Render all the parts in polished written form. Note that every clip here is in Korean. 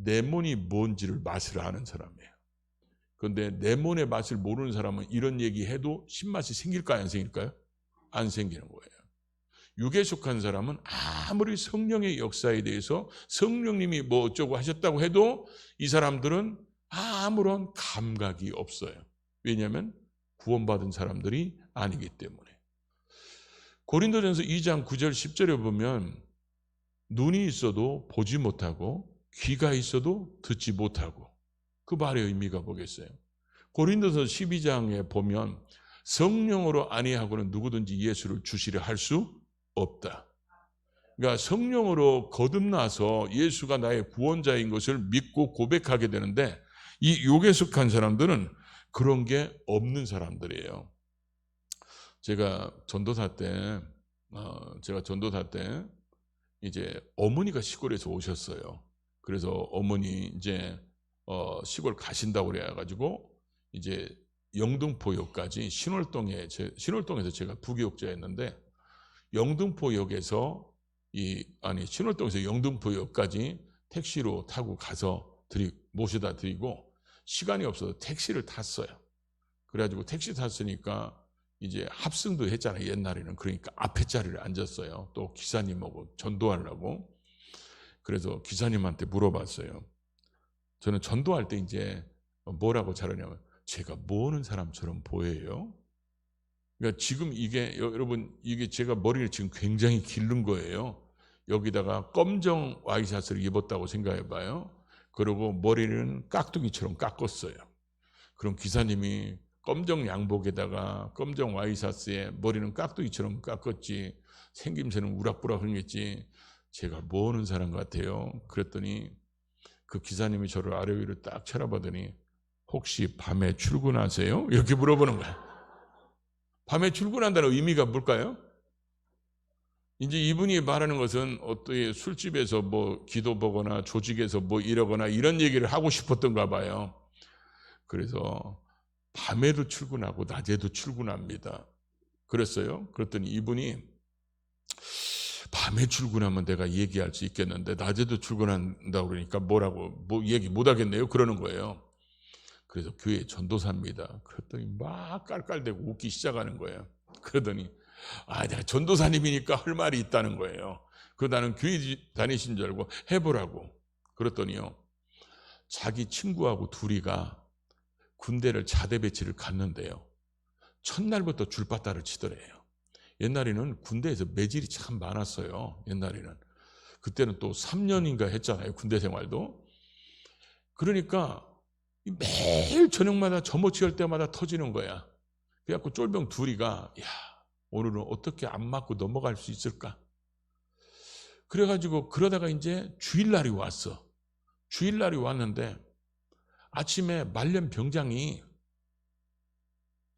레몬이 뭔지를 맛을 아는 사람이에요. 그런데 레몬의 맛을 모르는 사람은 이런 얘기해도 신맛이 생길까요? 안 생길까요? 안 생기는 거예요. 육에 속한 사람은 아무리 성령의 역사에 대해서 성령님이 뭐 어쩌고 하셨다고 해도 이 사람들은 아무런 감각이 없어요. 왜냐하면 구원받은 사람들이 아니기 때문에. 고린도전서 2장 9절 10절에 보면 눈이 있어도 보지 못하고 귀가 있어도 듣지 못하고, 그 말의 의미가 뭐겠어요? 고린도서 12장에 보면 성령으로 아니하고는 누구든지 예수를 주시려 할 수 없다. 그러니까 성령으로 거듭나서 예수가 나의 구원자인 것을 믿고 고백하게 되는데, 이 육에 속한 사람들은 그런 게 없는 사람들이에요. 제가 전도사 때 이제 어머니가 시골에서 오셨어요. 그래서 어머니 이제 시골 가신다고 그래가지고 이제 영등포역까지 신월동에서 제가 부교육자였는데, 영등포역에서 신월동에서 영등포역까지 택시로 타고 가서 모셔다 드리고, 시간이 없어서 택시를 탔어요. 그래가지고 택시 탔으니까 이제 합승도 했잖아요, 옛날에는. 그러니까 앞에 자리를 앉았어요. 또 기사님하고 전도하려고. 그래서 기사님한테 물어봤어요. 저는 전도할 때 이제 뭐라고 잘하냐면, 제가 뭐 하는 사람처럼 보여요? 그러니까 지금 여러분, 이게 제가 머리를 지금 굉장히 기른 거예요. 여기다가 검정 와이셔츠를 입었다고 생각해 봐요. 그리고 머리는 깍두기처럼 깎았어요. 그럼 기사님이 검정 양복에다가 검정 와이셔츠에 머리는 깍두기처럼 깎았지, 생김새는 우락부락하겠지, 제가 뭐 하는 사람 같아요? 그랬더니 그 기사님이 저를 아래 위로 딱 쳐다보더니, 혹시 밤에 출근하세요? 이렇게 물어보는 거예요. 밤에 출근한다는 의미가 뭘까요? 이제 이분이 말하는 것은 어떻게 술집에서 뭐 기도 보거나 조직에서 뭐 이러거나 이런 얘기를 하고 싶었던가 봐요. 그래서 밤에도 출근하고 낮에도 출근합니다. 그랬어요. 그랬더니 이분이, 밤에 출근하면 내가 얘기할 수 있겠는데 낮에도 출근한다고 그러니까 뭐 얘기 못 하겠네요. 그러는 거예요. 그래서 교회 전도사입니다. 그랬더니 막 깔깔대고 웃기 시작하는 거예요. 그러더니 내가 전도사님이니까 할 말이 있다는 거예요. 나는 교회 다니신 줄 알고 해보라고. 그랬더니요, 자기 친구하고 둘이가 군대를 자대 배치를 갔는데요, 첫날부터 줄바따를 치더래요. 옛날에는 군대에서 매질이 참 많았어요. 옛날에는. 그때는 또 3년인가 했잖아요, 군대 생활도. 그러니까 매일 저녁마다 점호치 할 때마다 터지는 거야. 그래갖고 쫄병 둘이가, 오늘은 어떻게 안 맞고 넘어갈 수 있을까? 그래가지고 그러다가 이제 주일날이 왔어. 주일날이 왔는데 아침에 말년 병장이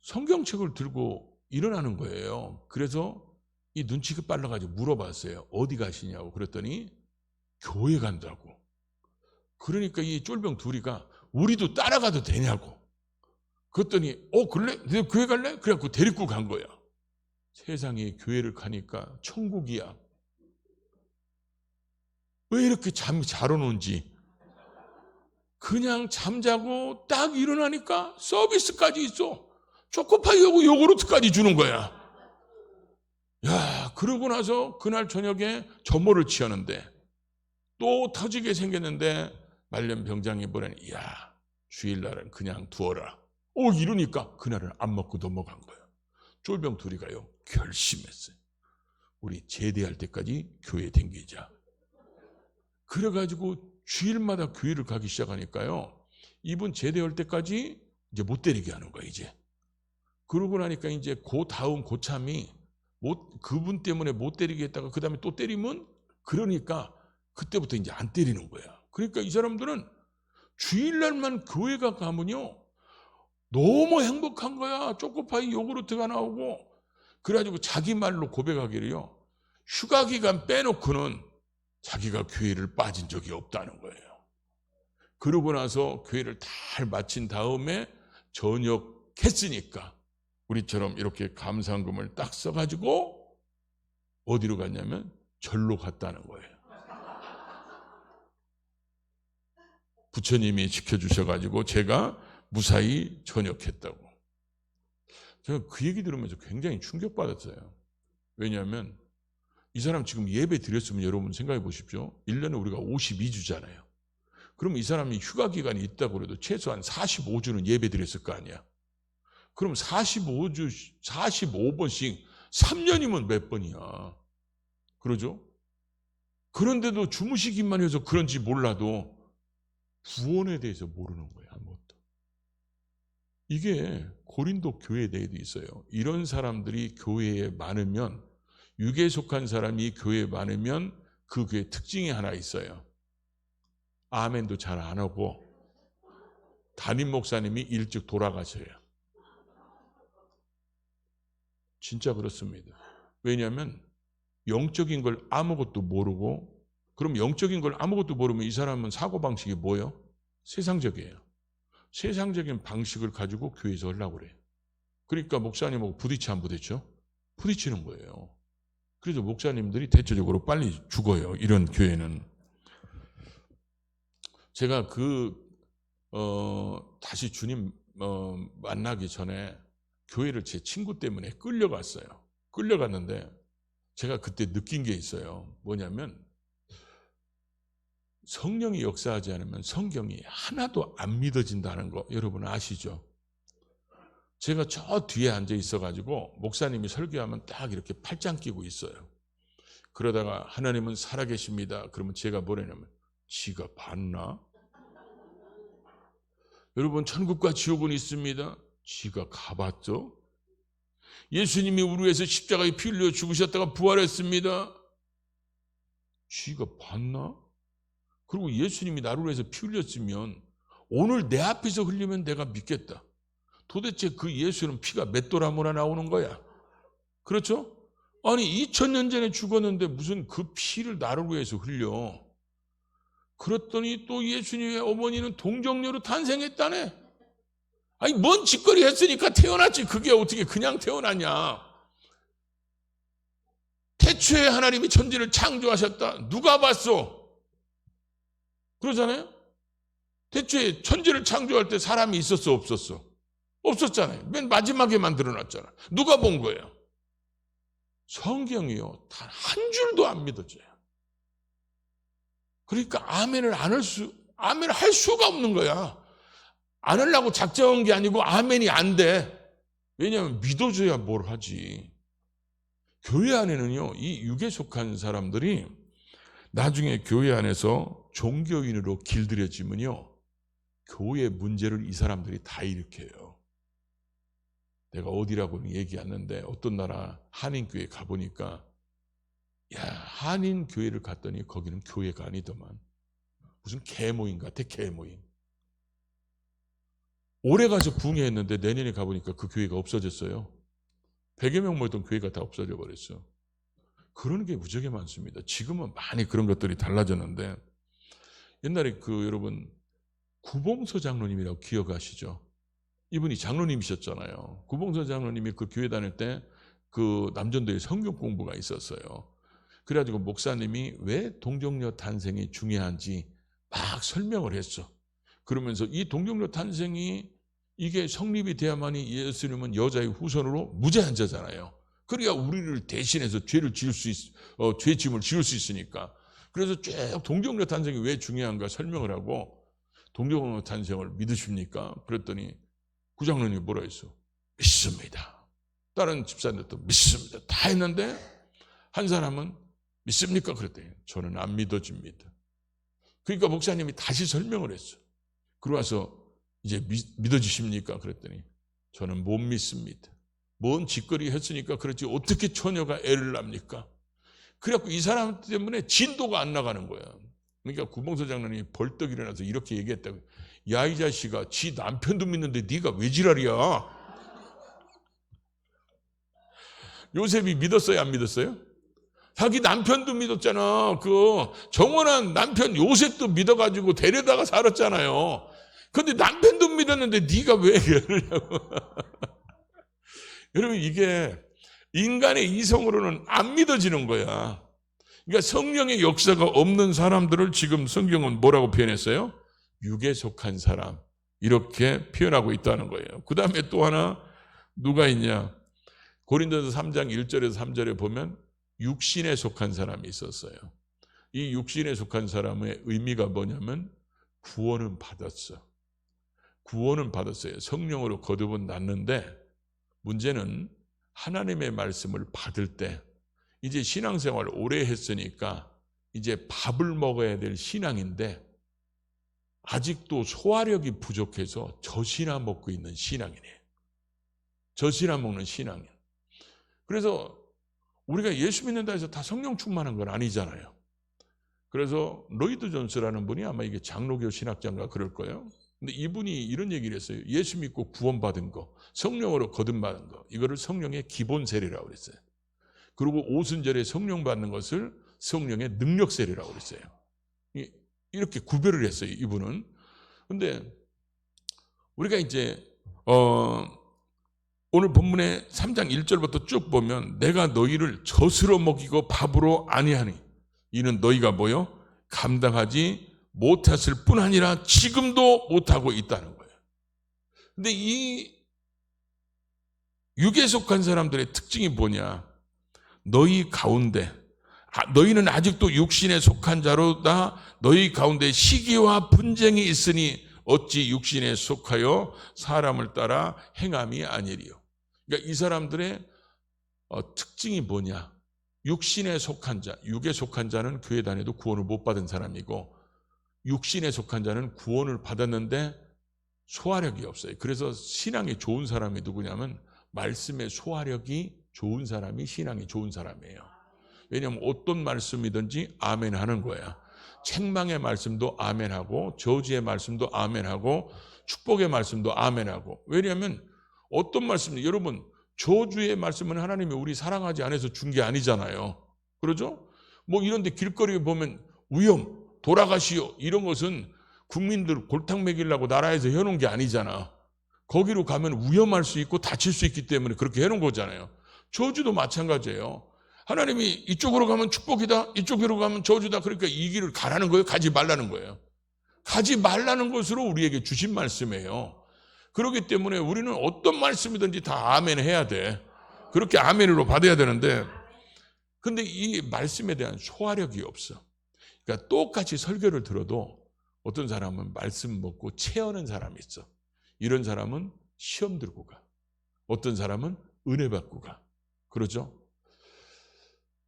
성경책을 들고 일어나는 거예요. 그래서 이 눈치가 빨라가지고 물어봤어요. 어디 가시냐고. 그랬더니 교회 간다고. 그러니까 이 쫄병 둘이가 우리도 따라가도 되냐고. 그랬더니 그래? 너 교회 갈래? 그래갖고 데리고 간 거야. 세상에, 교회를 가니까 천국이야. 왜 이렇게 잠이 잘 오는지. 그냥 잠자고 딱 일어나니까 서비스까지 있어. 초코파이하고 요구르트까지 주는 거야. 그러고 나서 그날 저녁에 점호를 취하는데 또 터지게 생겼는데, 말년 병장이 보라니, 주일날은 그냥 두어라. 이러니까 그날은 안 먹고 넘어간 거예요. 쫄병 둘이가요, 결심했어요. 우리 제대할 때까지 교회 댕기자. 그래가지고 주일마다 교회를 가기 시작하니까요, 이분 제대할 때까지 이제 못 때리게 하는 거예요, 이제. 그러고 나니까 이제 다음 고참이 그분 때문에 못 때리게 했다가 그 다음에 또 때리면, 그러니까 그때부터 이제 안 때리는 거야. 그러니까 이 사람들은 주일날만 교회가 가면요, 너무 행복한 거야. 초코파이 요구르트가 나오고. 그래가지고 자기 말로 고백하기를요, 휴가 기간 빼놓고는 자기가 교회를 빠진 적이 없다는 거예요. 그러고 나서 교회를 다 마친 다음에 전역했으니까 우리처럼 이렇게 감사금을 딱 써가지고 어디로 갔냐면 절로 갔다는 거예요. 부처님이 지켜주셔가지고 제가 무사히 전역했다고. 제가 그 얘기 들으면서 굉장히 충격받았어요. 왜냐하면 이 사람 지금 예배 드렸으면 여러분 생각해 보십시오. 1년에 우리가 52주잖아요. 그럼 이 사람이 휴가 기간이 있다고 해도 최소한 45주는 예배 드렸을 거 아니야. 그럼 45주, 45번씩 3년이면 몇 번이야. 그러죠? 그런데도 주무시기만 해서 그런지 몰라도 구원에 대해서 모르는 거예요. 아무것도. 이게 고린도 교회 내에도 있어요. 이런 사람들이 교회에 많으면, 육에 속한 사람이 교회에 많으면 그 교회 특징이 하나 있어요. 아멘도 잘 안 하고 담임 목사님이 일찍 돌아가셔요. 진짜 그렇습니다. 왜냐하면 영적인 걸 아무것도 모르고, 그럼 영적인 걸 아무것도 모르면 이 사람은 사고방식이 뭐예요? 세상적이에요. 세상적인 방식을 가지고 교회에서 하려고 그래요. 그러니까 목사님하고 부딪혀 안 부딪혀? 부딪히는 거예요. 그래서 목사님들이 대체적으로 빨리 죽어요. 이런 교회는. 제가 다시 주님 만나기 전에 교회를 제 친구 때문에 끌려갔어요. 끌려갔는데 제가 그때 느낀 게 있어요. 뭐냐면 성령이 역사하지 않으면 성경이 하나도 안 믿어진다는 거 여러분 아시죠? 제가 저 뒤에 앉아 있어가지고 목사님이 설교하면 딱 이렇게 팔짱 끼고 있어요. 그러다가 하나님은 살아계십니다. 그러면 제가 뭐라냐면 지가 봤나? 여러분 천국과 지옥은 있습니다. 지가 가봤죠? 예수님이 우리 위해서 십자가에 피 흘려 죽으셨다가 부활했습니다. 지가 봤나? 그리고 예수님이 나를 위해서 피 흘렸으면 오늘 내 앞에서 흘리면 내가 믿겠다. 도대체 그 예수는 피가 몇 도라모나 나오는 거야? 그렇죠? 아니 2000년 전에 죽었는데 무슨 그 피를 나를 위해서 흘려. 그랬더니 또 예수님의 어머니는 동정녀로 탄생했다네. 아니 뭔 짓거리 했으니까 태어났지. 그게 어떻게 그냥 태어났냐. 태초에 하나님이 천지를 창조하셨다. 누가 봤어? 그러잖아요. 태초에 천지를 창조할 때 사람이 있었어 없었어? 없었잖아요. 맨 마지막에 만들어놨잖아. 누가 본 거예요? 성경이요. 단 한 줄도 안 믿어져요. 그러니까 아멘을 할 수가 없는 거야. 안 하려고 작정한 게 아니고 아멘이 안 돼. 왜냐하면 믿어줘야 뭘 하지. 교회 안에는요, 이 육에 속한 사람들이 나중에 교회 안에서 종교인으로 길들여지면요, 교회 문제를 이 사람들이 다 일으켜요. 내가 어디라고는 얘기 안 했는데 어떤 나라 한인교회 가보니까 야, 한인교회를 갔더니 거기는 교회가 아니더만. 무슨 개모임 같아, 개모임. 올해 가서 붕해했는데 내년에 가보니까 그 교회가 없어졌어요. 100여 명 모였던 교회가 다 없어져 버렸어. 그런 게 무지하게 많습니다. 지금은 많이 그런 것들이 달라졌는데 옛날에 여러분 구봉서 장로님이라고 기억하시죠? 이분이 장로님이셨잖아요. 구봉서 장로님이 그 교회 다닐 때 그 남전도에 성경 공부가 있었어요. 그래가지고 목사님이 왜 동정녀 탄생이 중요한지 막 설명을 했어. 그러면서 이 동정녀 탄생이 이게 성립이 돼야만이 예수님은 여자의 후손으로 무죄한 자잖아요. 그러니까 우리를 대신해서 죄짐을 지을 수 있으니까. 그래서 쭉 동정녀 탄생이 왜 중요한가 설명을 하고 동정녀 탄생을 믿으십니까? 그랬더니 구장로님이 뭐라 했어? 믿습니다. 다른 집사님들도 믿습니다. 다 했는데 한 사람은 믿습니까? 그랬더니 저는 안 믿어집니다. 그러니까 목사님이 다시 설명을 했어. 그러고 와서 이제 믿어지십니까? 그랬더니 저는 못 믿습니다. 뭔 짓거리 했으니까 그렇지 어떻게 처녀가 애를 낳습니까? 그래갖고 이 사람 때문에 진도가 안 나가는 거야. 그러니까 구봉서 장로님이 벌떡 일어나서 이렇게 얘기했다고. 야, 이 자식아, 지 남편도 믿는데 네가 왜 지랄이야? 요셉이 믿었어요, 안 믿었어요? 자기 남편도 믿었잖아. 그 정원한 남편 요셉도 믿어가지고 데려다가 살았잖아요. 근데 남편도 믿었는데 네가 왜 그러냐고. 여러분 이게 인간의 이성으로는 안 믿어지는 거야. 그러니까 성령의 역사가 없는 사람들을 지금 성경은 뭐라고 표현했어요? 육에 속한 사람, 이렇게 표현하고 있다는 거예요. 그 다음에 또 하나 누가 있냐? 고린도서 3장 1절에서 3절에 보면 육신에 속한 사람이 있었어요. 이 육신에 속한 사람의 의미가 뭐냐면 구원은 받았어. 구원은 받았어요. 성령으로 거듭은 났는데 문제는 하나님의 말씀을 받을 때 이제 신앙생활을 오래 했으니까 이제 밥을 먹어야 될 신앙인데 아직도 소화력이 부족해서 젖이나 먹고 있는 신앙이네요. 젖이나 먹는 신앙인. 그래서 우리가 예수 믿는다 해서 다 성령 충만한 건 아니잖아요. 그래서 로이드 존스라는 분이 아마 이게 장로교 신학자인가 그럴 거예요. 근데 이분이 이런 얘기를 했어요. 예수 믿고 구원받은 거, 성령으로 거듭받은 거, 이거를 성령의 기본 세례라고 그랬어요. 그리고 오순절에 성령 받는 것을 성령의 능력 세례라고 그랬어요. 이렇게 구별을 했어요, 이분은. 근데 우리가 이제 오늘 본문의 3장 1절부터 쭉 보면 내가 너희를 젖으로 먹이고 밥으로 아니하니 이는 너희가 뭐요? 감당하지 못했을 뿐 아니라 지금도 못하고 있다는 거예요. 근데 이 육에 속한 사람들의 특징이 뭐냐? 너희 가운데 너희는 아직도 육신에 속한 자로다. 너희 가운데 시기와 분쟁이 있으니 어찌 육신에 속하여 사람을 따라 행함이 아니리요. 그러니까 이 사람들의 특징이 뭐냐? 육신에 속한 자, 육에 속한 자는 교회 다녀도 구원을 못 받은 사람이고 육신에 속한 자는 구원을 받았는데 소화력이 없어요. 그래서 신앙이 좋은 사람이 누구냐면 말씀의 소화력이 좋은 사람이 신앙이 좋은 사람이에요. 왜냐하면 어떤 말씀이든지 아멘 하는 거야. 책망의 말씀도 아멘하고 저주의 말씀도 아멘하고 축복의 말씀도 아멘하고. 왜냐하면 어떤 말씀이 여러분 저주의 말씀은 하나님이 우리 사랑하지 않아서 준 게 아니잖아요. 그러죠? 뭐 이런데 길거리에 보면 위험, 돌아가시오 이런 것은 국민들 골탕 먹이려고 나라에서 해놓은 게 아니잖아. 거기로 가면 위험할 수 있고 다칠 수 있기 때문에 그렇게 해놓은 거잖아요. 저주도 마찬가지예요. 하나님이 이쪽으로 가면 축복이다, 이쪽으로 가면 저주다. 그러니까 이 길을 가라는 거예요? 가지 말라는 거예요? 가지 말라는 것으로 우리에게 주신 말씀이에요. 그렇기 때문에 우리는 어떤 말씀이든지 다 아멘 해야 돼. 그렇게 아멘으로 받아야 되는데 근데 이 말씀에 대한 소화력이 없어. 그러니까 똑같이 설교를 들어도 어떤 사람은 말씀 먹고 체하는 사람이 있어. 이런 사람은 시험 들고 가. 어떤 사람은 은혜 받고 가. 그러죠?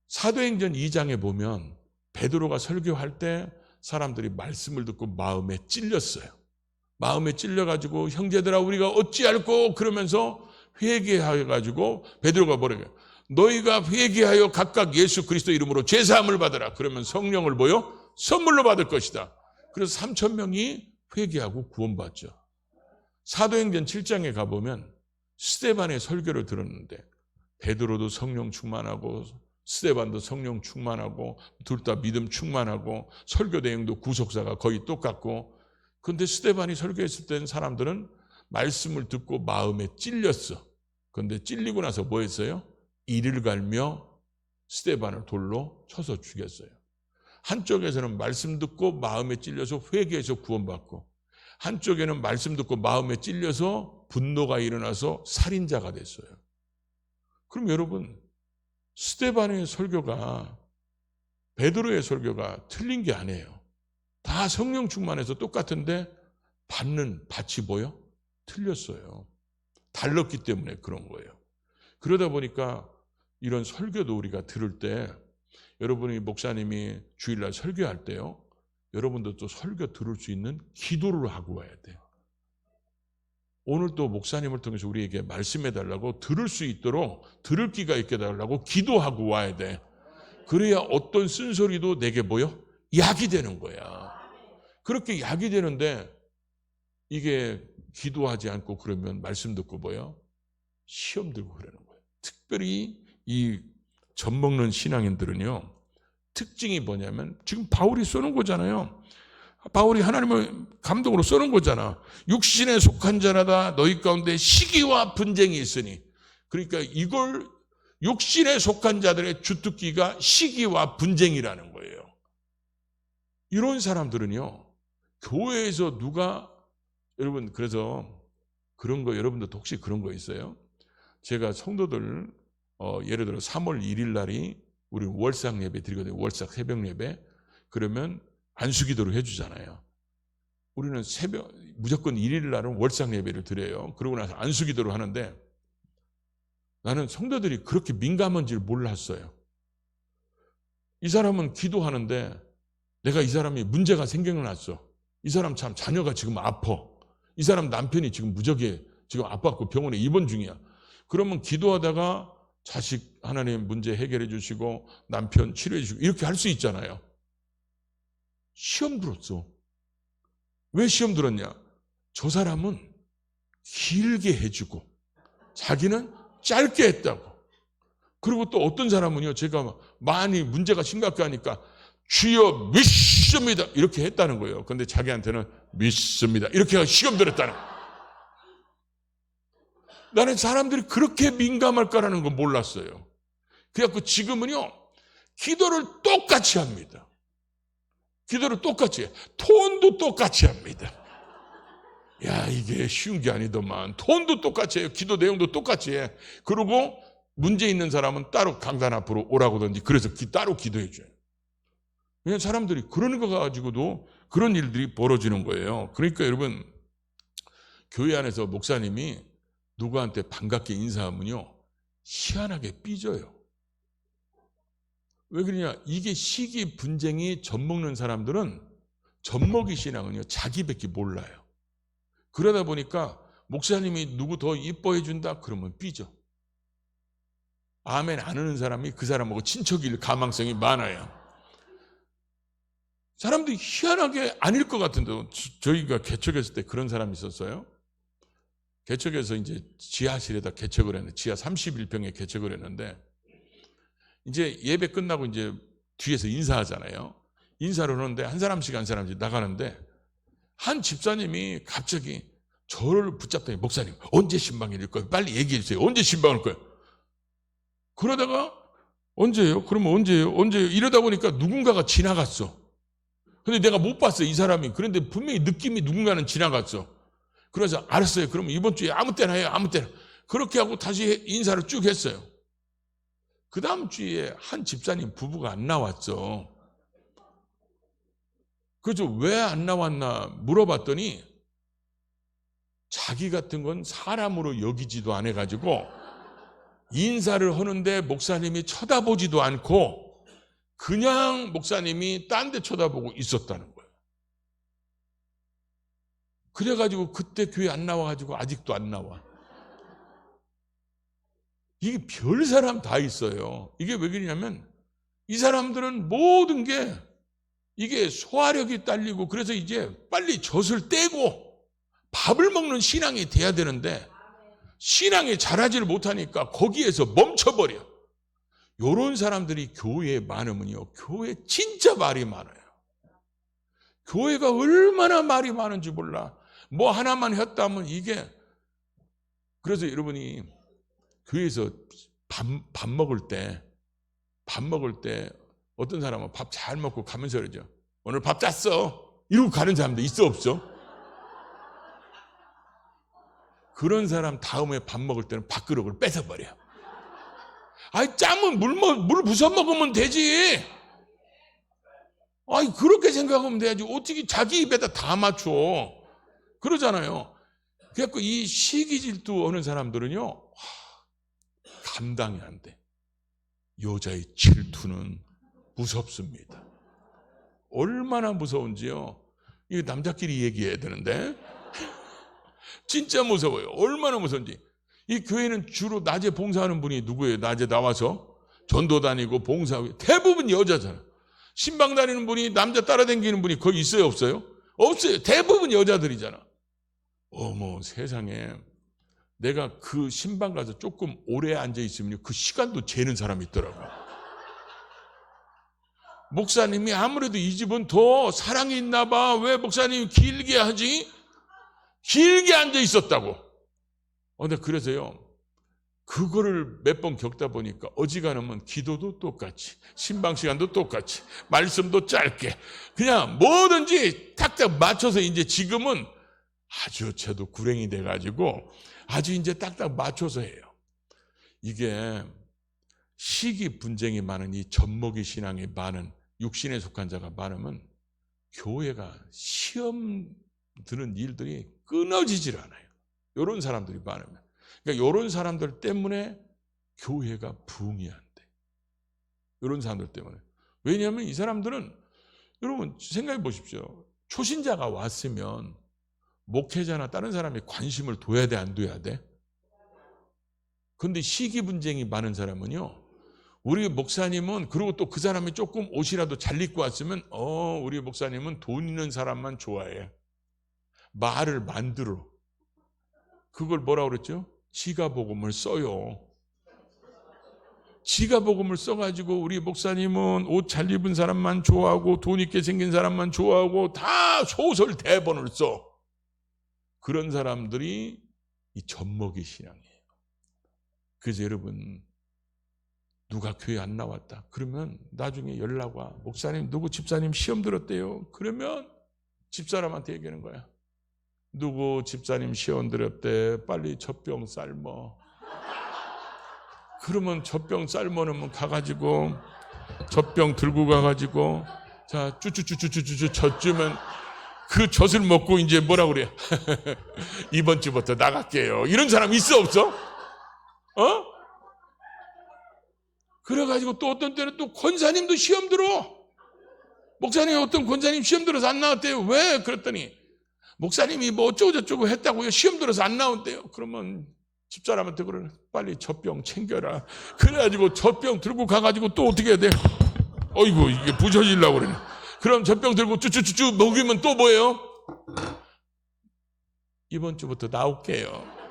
사도행전 2장에 보면 베드로가 설교할 때 사람들이 말씀을 듣고 마음에 찔렸어요. 마음에 찔려가지고 형제들아 우리가 어찌할꼬 그러면서 회개하여가지고 베드로가 뭐래요? 너희가 회개하여 각각 예수 그리스도 이름으로 죄사함을 받으라. 그러면 성령을 뭐요? 선물로 받을 것이다. 그래서 3,000명이 회개하고 구원받죠. 사도행전 7장에 가보면 스데반의 설교를 들었는데 베드로도 성령 충만하고 스데반도 성령 충만하고 둘 다 믿음 충만하고 설교 내용도 구속사가 거의 똑같고 그런데 스데반이 설교했을 때는 사람들은 말씀을 듣고 마음에 찔렸어. 그런데 찔리고 나서 뭐 했어요? 이를 갈며 스데반을 돌로 쳐서 죽였어요. 한쪽에서는 말씀 듣고 마음에 찔려서 회개해서 구원받고 한쪽에는 말씀 듣고 마음에 찔려서 분노가 일어나서 살인자가 됐어요. 그럼 여러분 스데반의 설교가 베드로의 설교가 틀린 게 아니에요. 다 성령 충만해서 똑같은데 받는 밭이 뭐요? 틀렸어요. 달랐기 때문에 그런 거예요. 그러다 보니까 이런 설교도 우리가 들을 때 여러분이 목사님이 주일날 설교할 때요. 여러분도 또 설교 들을 수 있는 기도를 하고 와야 돼요. 오늘 또 목사님을 통해서 우리에게 말씀해달라고 들을 수 있도록 들을 기가 있게 해달라고 기도하고 와야 돼. 그래야 어떤 쓴소리도 내게 뭐요? 약이 되는 거야. 그렇게 약이 되는데 이게 기도하지 않고 그러면 말씀 듣고 뭐요? 시험 들고 그러는 거예요. 특별히 이 젖먹는 신앙인들은요. 특징이 뭐냐면 지금 바울이 써놓은 거잖아요. 바울이 하나님의 감동으로 써놓은 거잖아. 육신에 속한 자라다 너희 가운데 시기와 분쟁이 있으니. 그러니까 이걸 육신에 속한 자들의 주특기가 시기와 분쟁이라는 거예요. 이런 사람들은요. 교회에서 누가, 여러분, 그래서 그런 거, 여러분들도 혹시 그런 거 있어요? 제가 성도들, 예를 들어 3월 1일 날이 우리 월삭 예배 드리거든요. 월삭 새벽 예배. 그러면 안수기도를 해주잖아요. 우리는 무조건 1일 날은 월삭 예배를 드려요. 그러고 나서 안수기도를 하는데, 나는 성도들이 그렇게 민감한 줄 몰랐어요. 이 사람은 기도하는데 내가 이 사람이 문제가 생겨났어. 이 사람 참 자녀가 지금 아파. 이 사람 남편이 지금 무적에 지금 아팠고 병원에 입원 중이야. 그러면 기도하다가 자식 하나님 문제 해결해 주시고 남편 치료해 주시고 이렇게 할 수 있잖아요. 시험 들었어. 왜 시험 들었냐? 저 사람은 길게 해주고 자기는 짧게 했다고. 그리고 또 어떤 사람은요, 제가 많이 문제가 심각하니까 주여 믿습니다 이렇게 했다는 거예요. 근데 자기한테는 믿습니다 이렇게 시험 들었다는 거예요. 나는 사람들이 그렇게 민감할까라는 걸 몰랐어요. 그래갖고 지금은요, 기도를 똑같이 합니다. 기도를 똑같이 해. 톤도 똑같이 합니다. 야, 이게 쉬운 게 아니더만. 톤도 똑같이 해요. 기도 내용도 똑같이 해. 그리고 문제 있는 사람은 따로 강단 앞으로 오라고든지 그래서 따로 기도해 줘요. 왜냐하면 사람들이 그런 거 가지고도 그런 일들이 벌어지는 거예요. 그러니까 여러분, 교회 안에서 목사님이 누구한테 반갑게 인사하면요, 희한하게 삐져요. 왜 그러냐? 이게 시기 분쟁이 젖먹는 사람들은 젖먹이 신앙은요, 자기밖에 몰라요. 그러다 보니까 목사님이 누구 더 이뻐해 준다? 그러면 삐져. 아멘 안 하는 사람이 그 사람하고 친척일 가망성이 많아요. 사람들이 희한하게 아닐 것 같은데, 저희가 개척했을 때 그런 사람이 있었어요. 개척해서 이제 지하실에다 개척을 했는데, 지하 31평에 개척을 했는데, 이제 예배 끝나고 이제 뒤에서 인사하잖아요. 인사를 하는데 한 사람씩 나가는데, 한 집사님이 갑자기 저를 붙잡더니, 목사님 언제 신방일 거예요? 빨리 얘기해 주세요. 언제 신방할 거예요? 그러다가 언제예요? 그러면 언제예요? 이러다 보니까 누군가가 지나갔어. 근데 내가 못 봤어요, 이 사람이. 그런데 분명히 느낌이 누군가는 지나갔어. 그래서 알았어요. 그러면 이번 주에 아무 때나 해요. 아무 때나. 그렇게 하고 다시 인사를 쭉 했어요. 그 다음 주에 한 집사님 부부가 안 나왔죠. 그래서 왜 안 나왔나 물어봤더니 자기 같은 건 사람으로 여기지도 않아가지고 인사를 하는데 목사님이 쳐다보지도 않고 그냥 목사님이 딴 데 쳐다보고 있었다는 거예요. 그래가지고 그때 교회 안 나와가지고 아직도 안 나와. 이게 별 사람 다 있어요. 이게 왜 그러냐면 이 사람들은 모든 게 이게 소화력이 딸리고 그래서 이제 빨리 젖을 떼고 밥을 먹는 신앙이 돼야 되는데 신앙이 자라지를 못하니까 거기에서 멈춰버려. 요런 사람들이 교회에 많으면요, 교회 진짜 말이 많아요. 교회가 얼마나 말이 많은지 몰라. 뭐 하나만 했다면 이게. 그래서 여러분이 교회에서 밥 먹을 때 어떤 사람은 밥 잘 먹고 가면서 그러죠. 오늘 밥 짰어. 이러고 가는 사람도 있어 없어? 그런 사람 다음에 밥 먹을 때는 밥그릇을 뺏어버려. 아이, 짜면 물 부숴 먹으면 되지. 아이, 그렇게 생각하면 돼야지. 어떻게 자기 입에다 다 맞춰. 그러잖아요. 그래서 이 시기질투 하는 사람들은요, 감당이 안 돼. 여자의 질투는 무섭습니다. 얼마나 무서운지요. 이거 남자끼리 얘기해야 되는데. 진짜 무서워요. 얼마나 무서운지. 이 교회는 주로 낮에 봉사하는 분이 누구예요? 낮에 나와서 전도 다니고 봉사하고. 대부분 여자잖아. 신방 다니는 분이, 남자 따라다니는 분이 거기 있어요 없어요? 없어요. 대부분 여자들이잖아. 어머 세상에. 내가 그 신방 가서 조금 오래 앉아있으면 그 시간도 재는 사람이 있더라고요. 목사님이 아무래도 이 집은 더 사랑이 있나 봐. 왜 목사님이 길게 하지? 길게 앉아있었다고. 근데 그래서요, 그거를 몇 번 겪다 보니까 어지간하면 기도도 똑같이, 신방 시간도 똑같이, 말씀도 짧게, 그냥 뭐든지 딱딱 맞춰서 이제 지금은 아주 저도 구랭이 돼가지고 아주 이제 딱딱 맞춰서 해요. 이게 시기 분쟁이 많은 이 젖먹이 신앙이 많은 육신에 속한 자가 많으면 교회가 시험 드는 일들이 끊어지질 않아요. 이런 사람들이 많으면. 그러니까 이런 사람들 때문에 교회가 부흥이 안 돼. 이런 사람들 때문에. 왜냐하면 이 사람들은 여러분 생각해 보십시오. 초신자가 왔으면 목회자나 다른 사람이 관심을 둬야 돼, 안 둬야 돼? 그런데 시기 분쟁이 많은 사람은요. 우리 목사님은, 그리고 또 그 사람이 조금 옷이라도 잘 입고 왔으면 우리 목사님은 돈 있는 사람만 좋아해. 말을 만들어. 그걸 뭐라고 그랬죠? 지가복음을 써요. 지가복음을 써가지고 우리 목사님은 옷 잘 입은 사람만 좋아하고 돈 있게 생긴 사람만 좋아하고 다 소설 대본을 써. 그런 사람들이 이 젖먹이 신앙이에요. 그래서 여러분, 누가 교회 안 나왔다 그러면 나중에 연락 와. 목사님 누구 집사님 시험 들었대요. 그러면 집사람한테 얘기하는 거야. 누구 집사님 시험 들었대. 빨리 젖병 삶어. 그러면 젖병 삶어 놓으면 가가지고 젖병 들고 가가지고 자 쭈쭈쭈쭈쭈쭈 젖주면 그 젖을 먹고 이제 뭐라 그래. 이번 주부터 나갈게요. 이런 사람 있어 없어? 그래가지고 또 어떤 때는 또 권사님도 시험 들어. 목사님 어떤 권사님 시험 들어서 안 나왔대요. 왜? 그랬더니 목사님이 뭐 어쩌고저쩌고 했다고요. 시험 들어서 안 나온대요. 그러면 집사람한테 그러네. 빨리 젖병 챙겨라. 그래가지고 젖병 들고 가가지고 또 어떻게 해야 돼? 어이구 이게 부서지려고 그러네. 그럼 젖병 들고 쭈쭈쭈쭈 먹이면 또 뭐예요? 이번 주부터 나올게요.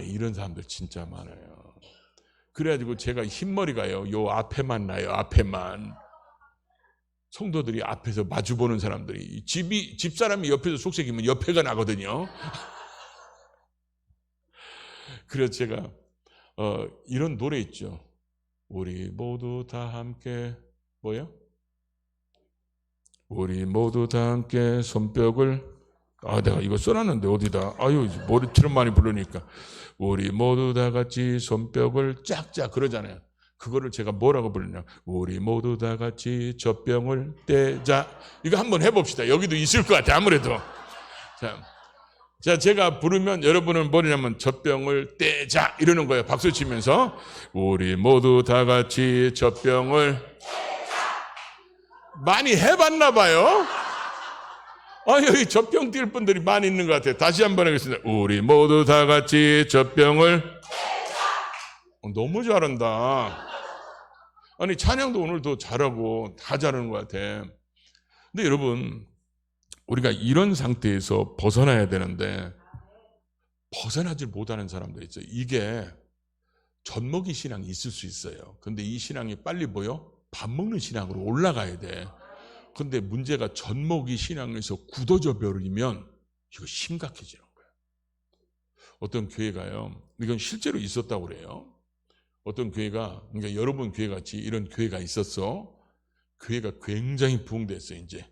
이런 사람들 진짜 많아요. 그래가지고 제가 흰머리가요. 요 앞에만 나요. 앞에만. 성도들이 앞에서 마주보는 사람들이 집사람이 옆에서 속삭이면 옆에가 나거든요. 그래서 제가 이런 노래 있죠. 우리 모두 다 함께 뭐요? 우리 모두 다 함께 손뼉을 내가 이거 써놨는데 어디다. 머리처럼 많이 부르니까. 우리 모두 다 같이 손뼉을 짝짝 그러잖아요. 그거를 제가 뭐라고 부르냐. 우리 모두 다 같이 젖병을 떼자. 이거 한번 해봅시다. 여기도 있을 것 같아 아무래도. 자, 제가 부르면 여러분은 뭐냐면 젖병을 떼자 이러는 거예요. 박수 치면서. 우리 모두 다 같이 젖병을 많이 해봤나 봐요. 여기 젖병 뛸 분들이 많이 있는 것 같아요. 다시 한번 하겠습니다. 우리 모두 다 같이 젖병을 너무 잘한다. 아니 찬양도 오늘도 잘하고 다 잘하는 것 같아. 근데 여러분 우리가 이런 상태에서 벗어나야 되는데 벗어나질 못하는 사람들이 있어요. 이게 젖먹이 신앙이 있을 수 있어요. 근데 이 신앙이 빨리 밥 먹는 신앙으로 올라가야 돼. 근데 문제가 젖먹이 신앙에서 굳어져 버리면 이거 심각해지는 거예요. 어떤 교회가요. 이건 실제로 있었다고 그래요. 어떤 교회가, 그러니까 여러분 교회 같이 이런 교회가 있었어. 교회가 굉장히 부흥됐어요, 이제.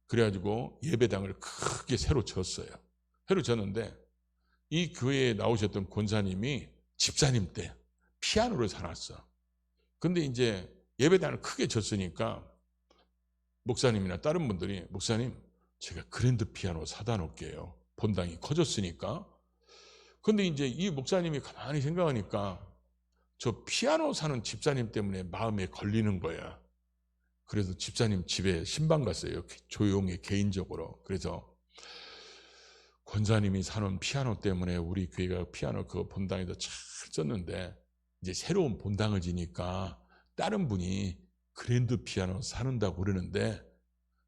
그래가지고 예배당을 크게 새로 졌어요. 새로 졌는데 이 교회에 나오셨던 권사님이 집사님 때 피아노를 사놨어. 근데 이제 예배당을 크게 졌으니까 목사님이나 다른 분들이 목사님 제가 그랜드 피아노 사다 놓을게요. 본당이 커졌으니까. 근데 이제 이 목사님이 가만히 생각하니까 저 피아노 사는 집사님 때문에 마음에 걸리는 거야. 그래서 집사님 집에 신방 갔어요. 조용히 개인적으로. 그래서 권사님이 사는 피아노 때문에 우리 교회가 피아노 그 본당에도 잘 썼는데 이제 새로운 본당을 지니까 다른 분이 그랜드 피아노 사는다고 그러는데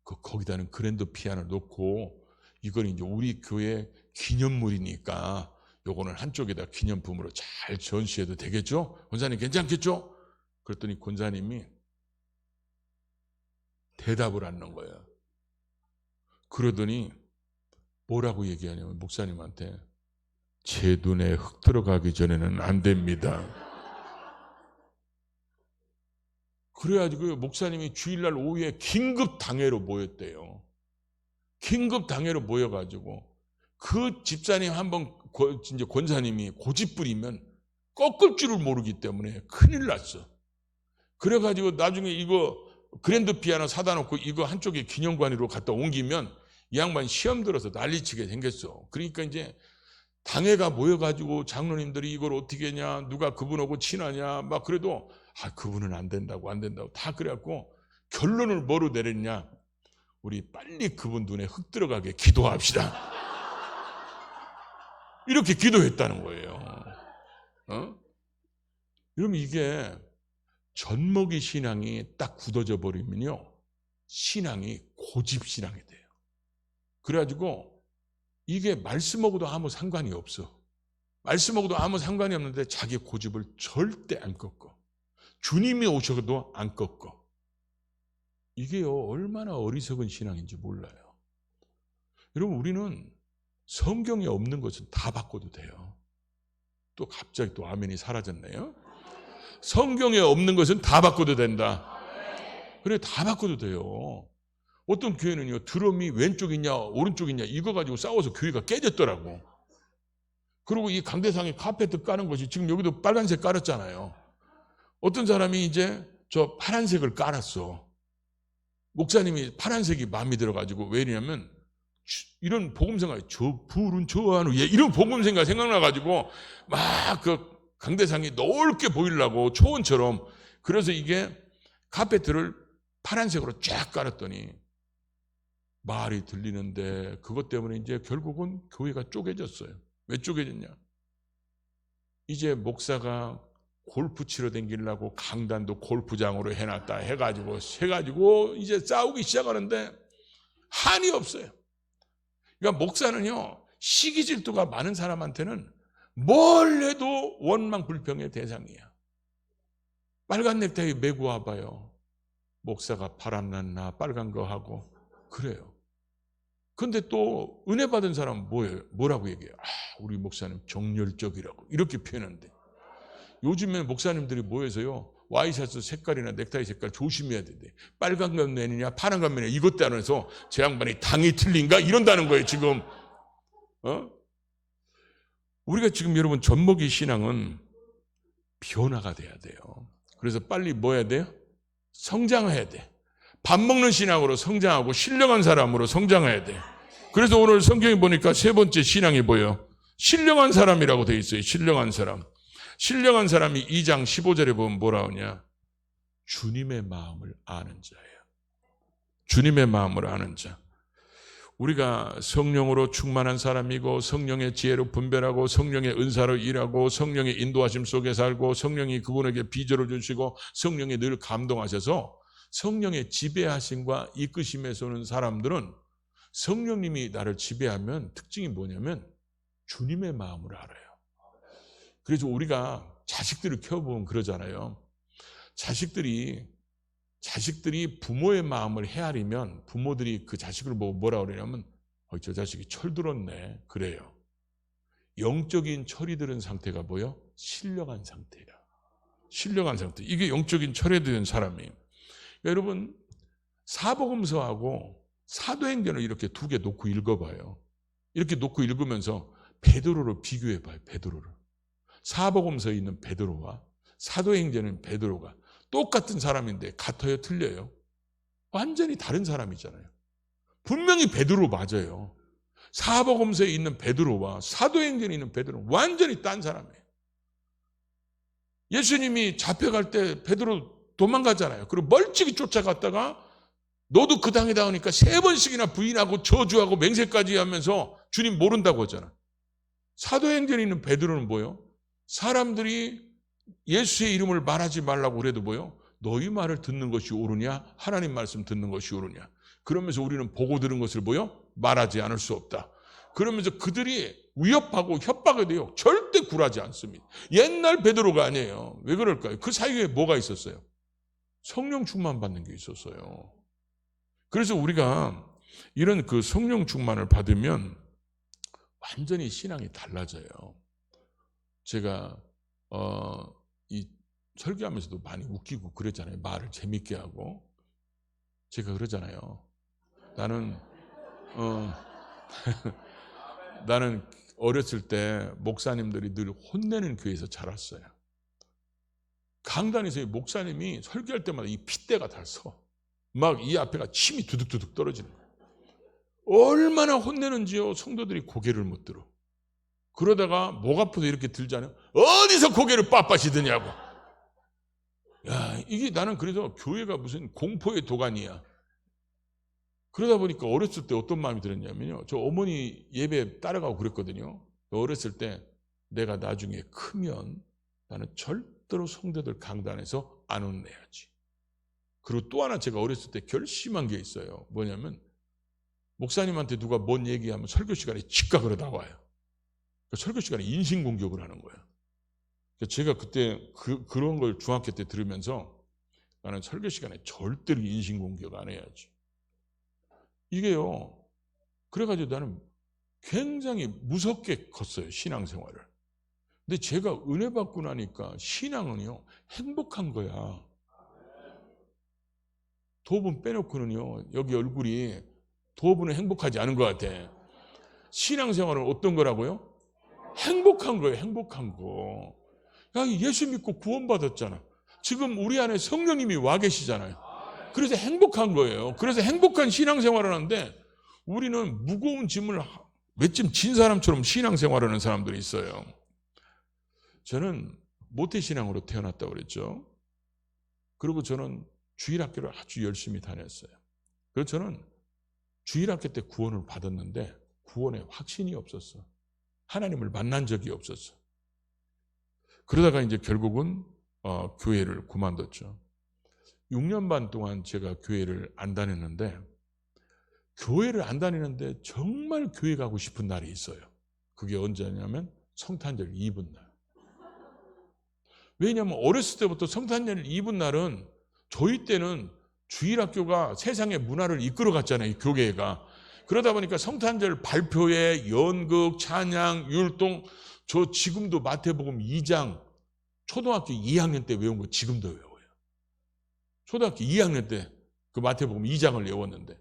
거기다는 그랜드 피아노 놓고 이건 이제 우리 교회 기념물이니까 요거는 한쪽에다 기념품으로 잘 전시해도 되겠죠? 권사님 괜찮겠죠? 그랬더니 권사님이 대답을 안 하는 거예요. 그러더니 뭐라고 얘기하냐면 목사님한테 제 눈에 흙 들어가기 전에는 안 됩니다. 그래가지고 목사님이 주일날 오후에 긴급 당회로 모였대요. 긴급 당회로 모여가지고 그 집사님 한번 이제 권사님이 고집 부리면 꺾을 줄을 모르기 때문에 큰일 났어. 그래가지고 나중에 이거 그랜드 피아노 사다 놓고 이거 한쪽에 기념관으로 갖다 옮기면 이 양반 시험 들어서 난리치게 생겼어. 그러니까 이제 당회가 모여가지고 장로님들이 이걸 어떻게 했냐, 누가 그분하고 친하냐, 막 그래도 그분은 안 된다고 다 그래갖고 결론을 뭐로 내렸냐, 우리 빨리 그분 눈에 흙 들어가게 기도합시다. 이렇게 기도했다는 거예요. 그럼 이게 젖먹이 신앙이 딱 굳어져 버리면요, 신앙이 고집 신앙이 돼요. 그래가지고 이게 말씀하고도 아무 상관이 없어. 말씀하고도 아무 상관이 없는데 자기 고집을 절대 안 꺾어. 주님이 오셔도 안 꺾어. 이게요, 얼마나 어리석은 신앙인지 몰라요. 여러분, 우리는 성경에 없는 것은 다 바꿔도 돼요. 또 갑자기 또 아멘이 사라졌네요. 성경에 없는 것은 다 바꿔도 된다. 그래, 다 바꿔도 돼요. 어떤 교회는요, 드럼이 왼쪽이냐 오른쪽이냐 이거 가지고 싸워서 교회가 깨졌더라고. 그리고 이 강대상에 카페트 까는 것이 지금 여기도 빨간색 깔았잖아요. 어떤 사람이 이제 저 파란색을 깔았어. 목사님이 파란색이 마음에 들어가지고, 왜냐면 이런 복음생활, 저 푸른 저 하늘에 이런 복음생활 생각나가지고 막 그 강대상이 넓게 보이려고 초원처럼, 그래서 이게 카페트를 파란색으로 쫙 깔았더니 말이 들리는데 그것 때문에 이제 결국은 교회가 쪼개졌어요. 왜 쪼개졌냐? 이제 목사가 골프 치러 다니려고 강단도 골프장으로 해놨다 해가지고 이제 싸우기 시작하는데 한이 없어요. 그러니까 목사는요, 시기 질투가 많은 사람한테는 뭘 해도 원망 불평의 대상이야. 빨간 넥타이 메고 와봐요. 목사가 바람났나 빨간 거 하고 그래요. 근데 또 은혜 받은 사람은 뭐라고 얘기해요? 우리 목사님 정열적이라고 이렇게 표현하는데, 요즘에 목사님들이 모여서요, 와이셔츠 색깔이나 넥타이 색깔 조심해야 된대. 빨간 감면이냐 파란 감면이냐 이것 따라서 제 양반이 당이 틀린가 이런다는 거예요 지금. 우리가 지금 여러분 젖먹이 신앙은 변화가 돼야 돼요. 그래서 빨리 뭐 해야 돼요? 성장해야 돼. 밥 먹는 신앙으로 성장하고 신령한 사람으로 성장해야 돼. 그래서 오늘 성경에 보니까 세 번째 신앙이 뭐예요? 신령한 사람이라고 되어 있어요. 신령한 사람. 신령한 사람이 2장 15절에 보면 뭐라 하냐? 주님의 마음을 아는 자예요. 주님의 마음을 아는 자. 우리가 성령으로 충만한 사람이고 성령의 지혜로 분별하고 성령의 은사로 일하고 성령의 인도하심 속에 살고 성령이 그분에게 비전을 주시고 성령이 늘 감동하셔서 성령의 지배하심과 이끄심에 서는 사람들은, 성령님이 나를 지배하면 특징이 뭐냐면 주님의 마음을 알아요. 그래서 우리가 자식들을 키워보면 그러잖아요. 자식들이 부모의 마음을 헤아리면 부모들이 그 자식을 보고 뭐라 그러냐면 저 자식이 철들었네 그래요. 영적인 철이 들은 상태가 뭐예요? 신령한 상태야. 신령한 상태. 이게 영적인 철이 들은 사람이에요. 여러분, 사복음서하고 사도행전을 이렇게 두 개 놓고 읽어봐요. 이렇게 놓고 읽으면서 베드로를 비교해봐요. 베드로를. 사복음서에 있는 베드로와 사도행전에 있는 베드로가 똑같은 사람인데 같아요? 틀려요? 완전히 다른 사람이잖아요. 분명히 베드로 맞아요. 사복음서에 있는 베드로와 사도행전에 있는 베드로는 완전히 딴 사람이에요. 예수님이 잡혀갈 때 베드로 도망가잖아요. 그리고 멀찍이 쫓아갔다가 너도 그 당이다 하니까 3번씩이나 부인하고 저주하고 맹세까지 하면서 주님 모른다고 하잖아. 사도행전에 있는 베드로는 뭐예요? 사람들이 예수의 이름을 말하지 말라고 그래도 뭐예요? 너희 말을 듣는 것이 옳으냐? 하나님 말씀 듣는 것이 옳으냐? 그러면서 우리는 보고 들은 것을 뭐예요? 말하지 않을 수 없다. 그러면서 그들이 위협하고 협박에 대해 절대 굴하지 않습니다. 옛날 베드로가 아니에요. 왜 그럴까요? 그 사이에 뭐가 있었어요? 성령 충만 받는 게 있었어요. 그래서 우리가 이런 그 성령 충만을 받으면 완전히 신앙이 달라져요. 제가 이 설교하면서도 많이 웃기고 그러잖아요. 말을 재밌게 하고. 제가 그러잖아요. 나는 나는 어렸을 때 목사님들이 늘 혼내는 교회에서 자랐어요. 강단에서 목사님이 설교할 때마다 이 핏대가 다 서. 막 이 앞에가 침이 두둑두둑 떨어지는 거예요. 얼마나 혼내는지요. 성도들이 고개를 못 들어. 그러다가 목 아파서 이렇게 들잖아요. 어디서 고개를 빳빳이 드냐고. 야, 이게 나는 그래서 교회가 무슨 공포의 도가니야. 그러다 보니까 어렸을 때 어떤 마음이 들었냐면요. 저 어머니 예배 따라가고 그랬거든요. 어렸을 때 내가 나중에 크면 나는 절대로 성도들 강단에서 안 혼내야지. 그리고 또 하나 제가 어렸을 때 결심한 게 있어요. 뭐냐면 목사님한테 누가 뭔 얘기하면 설교 시간에 직각으로 나와요. 그러니까 설교 시간에 인신공격을 하는 거예요. 그러니까 제가 그때 그런 걸 중학교 때 들으면서 나는 설교 시간에 절대로 인신공격 안 해야지. 이게요. 그래가지고 나는 굉장히 무섭게 컸어요. 신앙생활을. 근데 제가 은혜 받고 나니까 신앙은요. 행복한 거야. 도분 빼놓고는요. 여기 얼굴이 도분은 행복하지 않은 것 같아. 신앙생활은 어떤 거라고요? 행복한 거예요. 행복한 거. 야, 예수 믿고 구원받았잖아. 지금 우리 안에 성령님이 와 계시잖아요. 그래서 행복한 거예요. 그래서 행복한 신앙생활을 하는데 우리는 무거운 짐을 몇 점 진 사람처럼 신앙생활을 하는 사람들이 있어요. 저는 모태신앙으로 태어났다고 그랬죠. 그리고 저는 주일학교를 아주 열심히 다녔어요. 그래서 저는 주일학교 때 구원을 받았는데 구원에 확신이 없었어. 하나님을 만난 적이 없었어. 그러다가 이제 결국은 교회를 그만뒀죠. 6년 반 동안 제가 교회를 안 다녔는데 교회를 안 다니는데 정말 교회 가고 싶은 날이 있어요. 그게 언제냐면 성탄절 이브날. 왜냐하면 어렸을 때부터 성탄절 이브날은 저희 때는 주일학교가 세상의 문화를 이끌어 갔잖아요. 이 교계가. 그러다 보니까 성탄절 발표회, 연극, 찬양, 율동, 저 지금도 마태복음 2장 초등학교 2학년 때 외운 거 지금도 외워요. 초등학교 2학년 때 그 마태복음 2장을 외웠는데.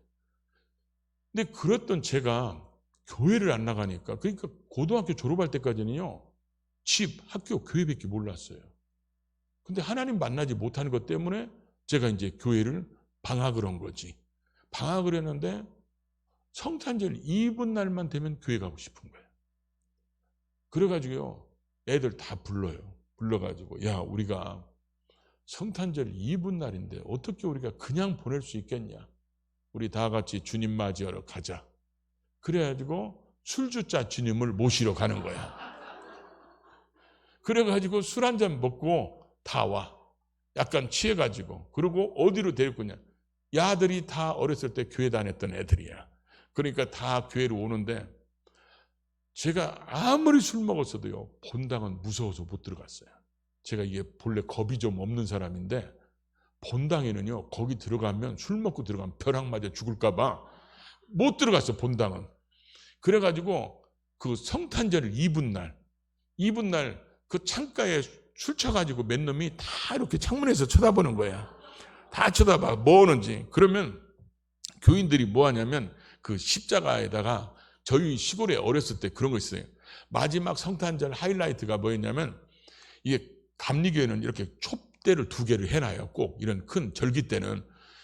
근데 그랬던 제가 교회를 안 나가니까, 그러니까 고등학교 졸업할 때까지는요, 집, 학교, 교회밖에 몰랐어요. 근데 하나님 만나지 못하는 것 때문에 제가 이제 교회를 방학을 한 거지. 방학을 했는데 성탄절 이브날만 되면 교회 가고 싶은 거예요. 그래가지고요, 애들 다 불러요. 불러가지고, 야, 우리가 성탄절 이브날인데 어떻게 우리가 그냥 보낼 수 있겠냐? 우리 다 같이 주님 맞이하러 가자. 그래가지고 술주자 주님을 모시러 가는 거야. 그래가지고 술 한잔 먹고 다 와. 약간 취해가지고. 그리고 어디로 데리고 오냐? 야들이 다 어렸을 때 교회 다녔던 애들이야. 그러니까 다 교회로 오는데 제가 아무리 술 먹었어도요, 본당은 무서워서 못 들어갔어요. 제가 이게 본래 겁이 좀 없는 사람인데 본당에는요, 거기 들어가면 술 먹고 들어가면 벼락 맞아 죽을까 봐 못 들어갔어, 본당은. 그래가지고 그 성탄절 이브날 그 창가에 술 쳐가지고 몇 놈이 다 이렇게 창문에서 쳐다보는 거야. 다 쳐다봐, 뭐 하는지. 그러면 교인들이 뭐 하냐면 그 십자가에다가, 저희 시골에 어렸을 때 그런 거 있어요. 마지막 성탄절 하이라이트가 뭐였냐면, 이게 감리교회는 이렇게 촛대를 2개를 해놔요. 꼭 이런 큰 절기 때는.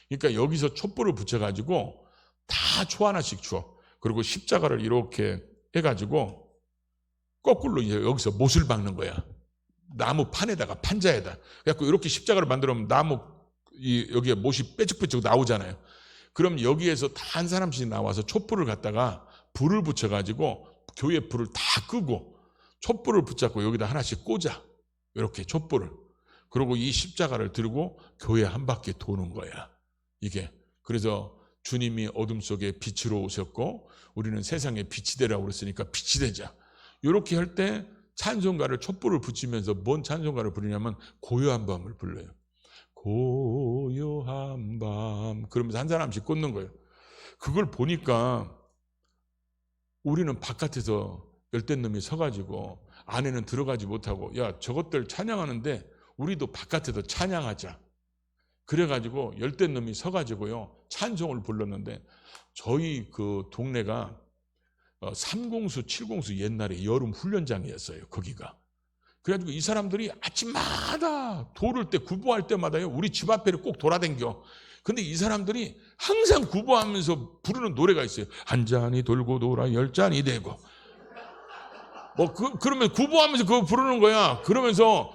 그러니까 여기서 촛불을 붙여가지고 다 초 하나씩 줘. 그리고 십자가를 이렇게 해가지고 거꾸로 이제 여기서 못을 박는 거야. 나무 판에다가, 판자에다. 그래갖고 이렇게 십자가를 만들어 놓으면 나무 여기에 못이 빼죽빼죽 나오잖아요. 그럼 여기에서 다 한 사람씩 나와서 촛불을 갖다가 불을 붙여가지고 교회 불을 다 끄고 촛불을 붙잡고 여기다 하나씩 꽂아. 이렇게 촛불을. 그리고 이 십자가를 들고 교회 한 바퀴 도는 거야. 이게. 그래서 주님이 어둠 속에 빛으로 오셨고 우리는 세상에 빛이 되라고 그랬으니까 빛이 되자. 이렇게 할 때 찬송가를 촛불을 붙이면서 뭔 찬송가를 부르냐면 고요한 밤을 불러요. 고요한 밤. 그러면서 한 사람씩 꽂는 거예요. 그걸 보니까 우리는 바깥에서 열댓 놈이 서가지고 안에는 들어가지 못하고, 야, 저것들 찬양하는데 우리도 바깥에서 찬양하자. 그래가지고 열댓 놈이 서가지고요, 찬송을 불렀는데, 저희 그 동네가 3공수, 7공수 옛날에 여름 훈련장이었어요, 거기가. 그래가지고 이 사람들이 아침마다 돌을 때, 구보할 때마다요, 우리 집 앞에를 꼭 돌아댕겨. 근데 이 사람들이 항상 구보하면서 부르는 노래가 있어요. 한 잔이 돌고 돌아 열 잔이 되고. 그러면 구보하면서 그거 부르는 거야. 그러면서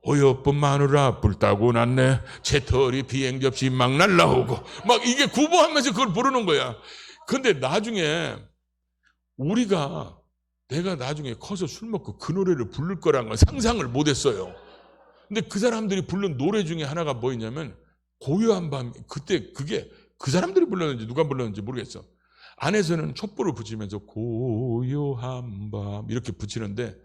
어여쁜 마누라 불 따고 났네. 채털이 비행 접시 막 날라오고. 막 이게 구보하면서 그걸 부르는 거야. 근데 나중에 내가 나중에 커서 술 먹고 그 노래를 부를 거란 걸 상상을 못 했어요. 근데 그 사람들이 부른 노래 중에 하나가 뭐였냐면, 고요한 밤. 그때 그게 그 사람들이 불렀는지 누가 불렀는지 모르겠어. 안에서는 촛불을 붙이면서 고요한 밤 이렇게 붙이는데,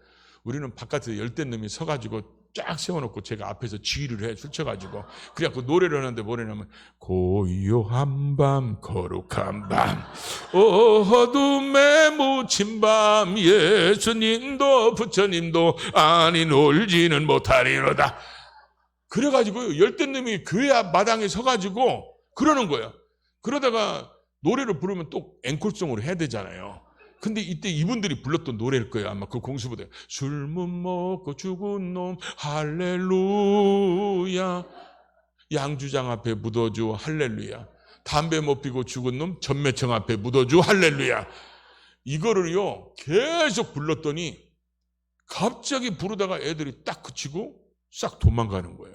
우리는 바깥에서 열댓 놈이 서가지고 쫙 세워놓고 제가 앞에서 지휘를 해, 술 쳐가지고. 그래갖고 노래를 하는데 뭐냐면, 고요한 밤 거룩한 밤 어둠에 묻힌 밤 예수님도 부처님도 아니 놀지는 못하리로다. 그래가지고 열댓 놈이 교회 앞 마당에 서가지고 그러는 거야. 그러다가 노래를 부르면 또 앵콜송으로 해야 되잖아요. 근데 이때 이분들이 불렀던 노래일 거예요. 아마 그 공수부대. 술 못 먹고 죽은 놈 할렐루야. 양주장 앞에 묻어줘 할렐루야. 담배 못 피고 죽은 놈 전매청 앞에 묻어줘 할렐루야. 이거를요 계속 불렀더니 갑자기 부르다가 애들이 딱 그치고 싹 도망가는 거야.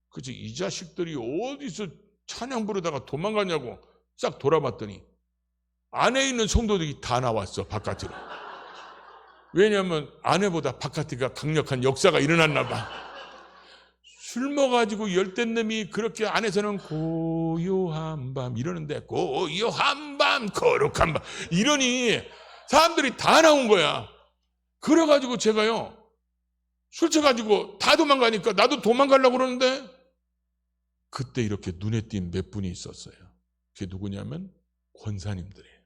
그치, 이 자식들이 어디서 찬양 부르다가 도망가냐고 싹 돌아봤더니 안에 있는 성도들이 다 나왔어, 바깥으로. 왜냐하면 안에보다 바깥이가 강력한 역사가 일어났나 봐. 술 먹어가지고 열댓 놈이 그렇게 안에서는 고요한 밤 이러는데, 고요한 밤 거룩한 밤 이러니 사람들이 다 나온 거야. 그래가지고 제가요, 술 쳐가지고 다 도망가니까 나도 도망가려고 그러는데, 그때 이렇게 눈에 띈 몇 분이 있었어요. 그게 누구냐면 권사님들이에요.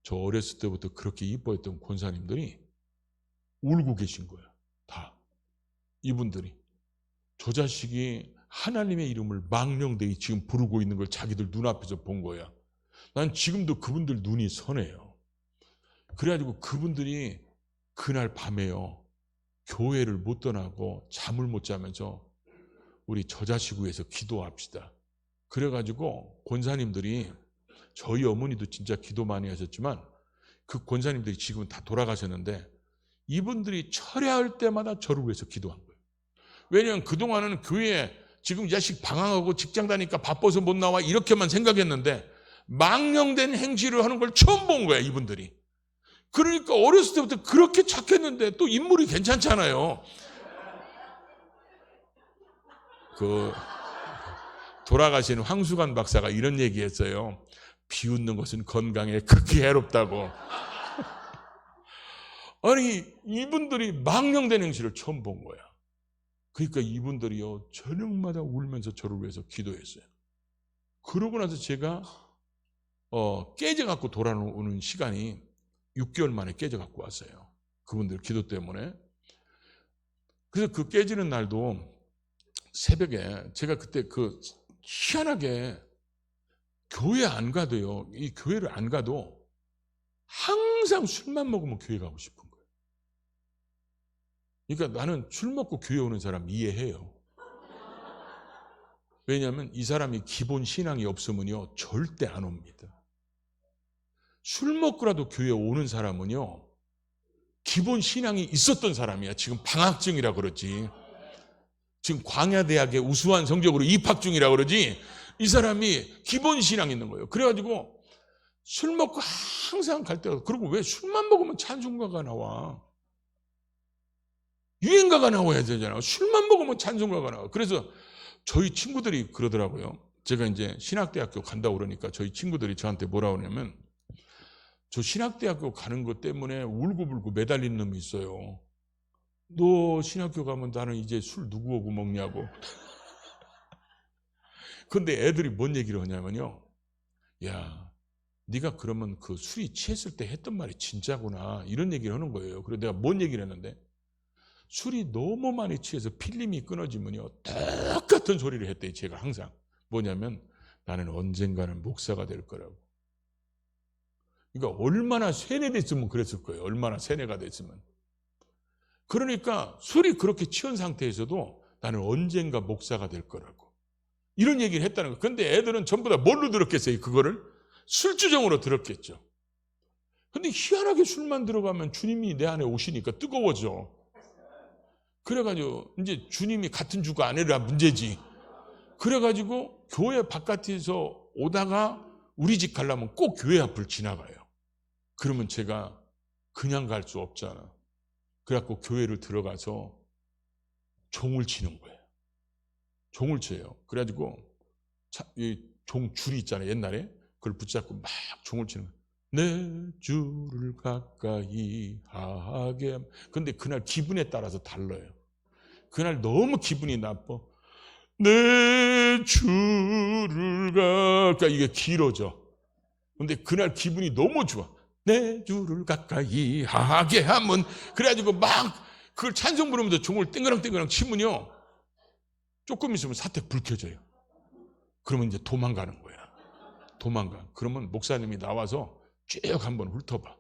저 어렸을 때부터 그렇게 이뻐했던 권사님들이 울고 계신 거예요. 다. 이분들이. 저 자식이 하나님의 이름을 망령되이 지금 부르고 있는 걸 자기들 눈앞에서 본 거야. 난 지금도 그분들 눈이 선해요. 그래가지고 그분들이 그날 밤에요, 교회를 못 떠나고 잠을 못 자면서 우리 저 자식 위해서 기도합시다. 그래가지고 권사님들이, 저희 어머니도 진짜 기도 많이 하셨지만 그 권사님들이 지금은 다 돌아가셨는데, 이분들이 철야할 때마다 저를 위해서 기도한 거예요. 왜냐하면 그동안은 교회에 지금 이 자식 방황하고 직장 다니니까 바빠서 못 나와 이렇게만 생각했는데, 망령된 행실을 하는 걸 처음 본 거야, 이분들이. 그러니까 어렸을 때부터 그렇게 착했는데 또 인물이 괜찮잖아요. 돌아가신 황수관 박사가 이런 얘기했어요. 비웃는 것은 건강에 극히 해롭다고. 아니, 이분들이 망령된 행실을 처음 본 거야. 그러니까 이분들이요, 저녁마다 울면서 저를 위해서 기도했어요. 그러고 나서 제가 깨져갖고 돌아오는 시간이 6개월 만에 깨져갖고 왔어요. 그분들 기도 때문에. 그래서 그 깨지는 날도 새벽에 제가 그때 희한하게 교회 안 가도요, 이 교회를 안 가도 항상 술만 먹으면 교회 가고 싶은 거예요. 그러니까 나는 술 먹고 교회 오는 사람 이해해요. 왜냐하면 이 사람이 기본 신앙이 없으면요 절대 안 옵니다. 술 먹고라도 교회 오는 사람은요 기본 신앙이 있었던 사람이야. 지금 방학 중이라 그러지. 지금 광야대학에 우수한 성적으로 입학 중이라 그러지. 이 사람이 기본 신앙이 있는 거예요. 그래가지고 술 먹고 항상 갈 때가, 그리고 왜 술만 먹으면 찬송가가 나와? 유행가가 나와야 되잖아. 술만 먹으면 찬송가가 나와. 그래서 저희 친구들이 그러더라고요. 제가 이제 신학대학교 간다고 그러니까 저희 친구들이 저한테 뭐라 그러냐면, 저 신학대학교 가는 것 때문에 울고불고 매달린 놈이 있어요. 너 신학교 가면 나는 이제 술 누구 오고 먹냐고. 근데 애들이 뭔 얘기를 하냐면요, 야, 네가 그러면 그 술이 취했을 때 했던 말이 진짜구나 이런 얘기를 하는 거예요. 그래서 내가 뭔 얘기를 했는데 술이 너무 많이 취해서 필름이 끊어지면요 똑같은 소리를 했대요. 제가 항상 뭐냐면 나는 언젠가는 목사가 될 거라고. 그러니까 얼마나 세뇌됐으면 그랬을 거예요. 얼마나 세뇌가 됐으면. 그러니까 술이 그렇게 취한 상태에서도 나는 언젠가 목사가 될 거라고 이런 얘기를 했다는 거예요. 근데 애들은 전부 다 뭘로 들었겠어요? 그거를 술주정으로 들었겠죠. 근데 희한하게 술만 들어가면 주님이 내 안에 오시니까 뜨거워져. 그래가지고 이제 주님이 같은 주가 아니라 문제지. 그래가지고 교회 바깥에서 오다가 우리 집 가려면 꼭 교회 앞을 지나가요. 그러면 제가 그냥 갈 수 없잖아. 그래갖고 교회를 들어가서 종을 치는 거예요. 종을 쳐요. 그래가지고 이 종 줄이 있잖아요. 옛날에 그걸 붙잡고 막 종을 치는 거예요. 내 주를 가까이 하게. 근데 그날 기분에 따라서 달라요. 그날 너무 기분이 나빠. 내 주를 그러니까 이게 길어져. 근데 그날 기분이 너무 좋아. 내 주를 가까이 하게 하면 그래가지고 막 그걸 찬송 부르면서 종을 땡그랑땡그랑 치면요 조금 있으면 사택 불 켜져요. 그러면 이제 도망가는 거야. 도망가. 그러면 목사님이 나와서 쭉 한번 훑어봐.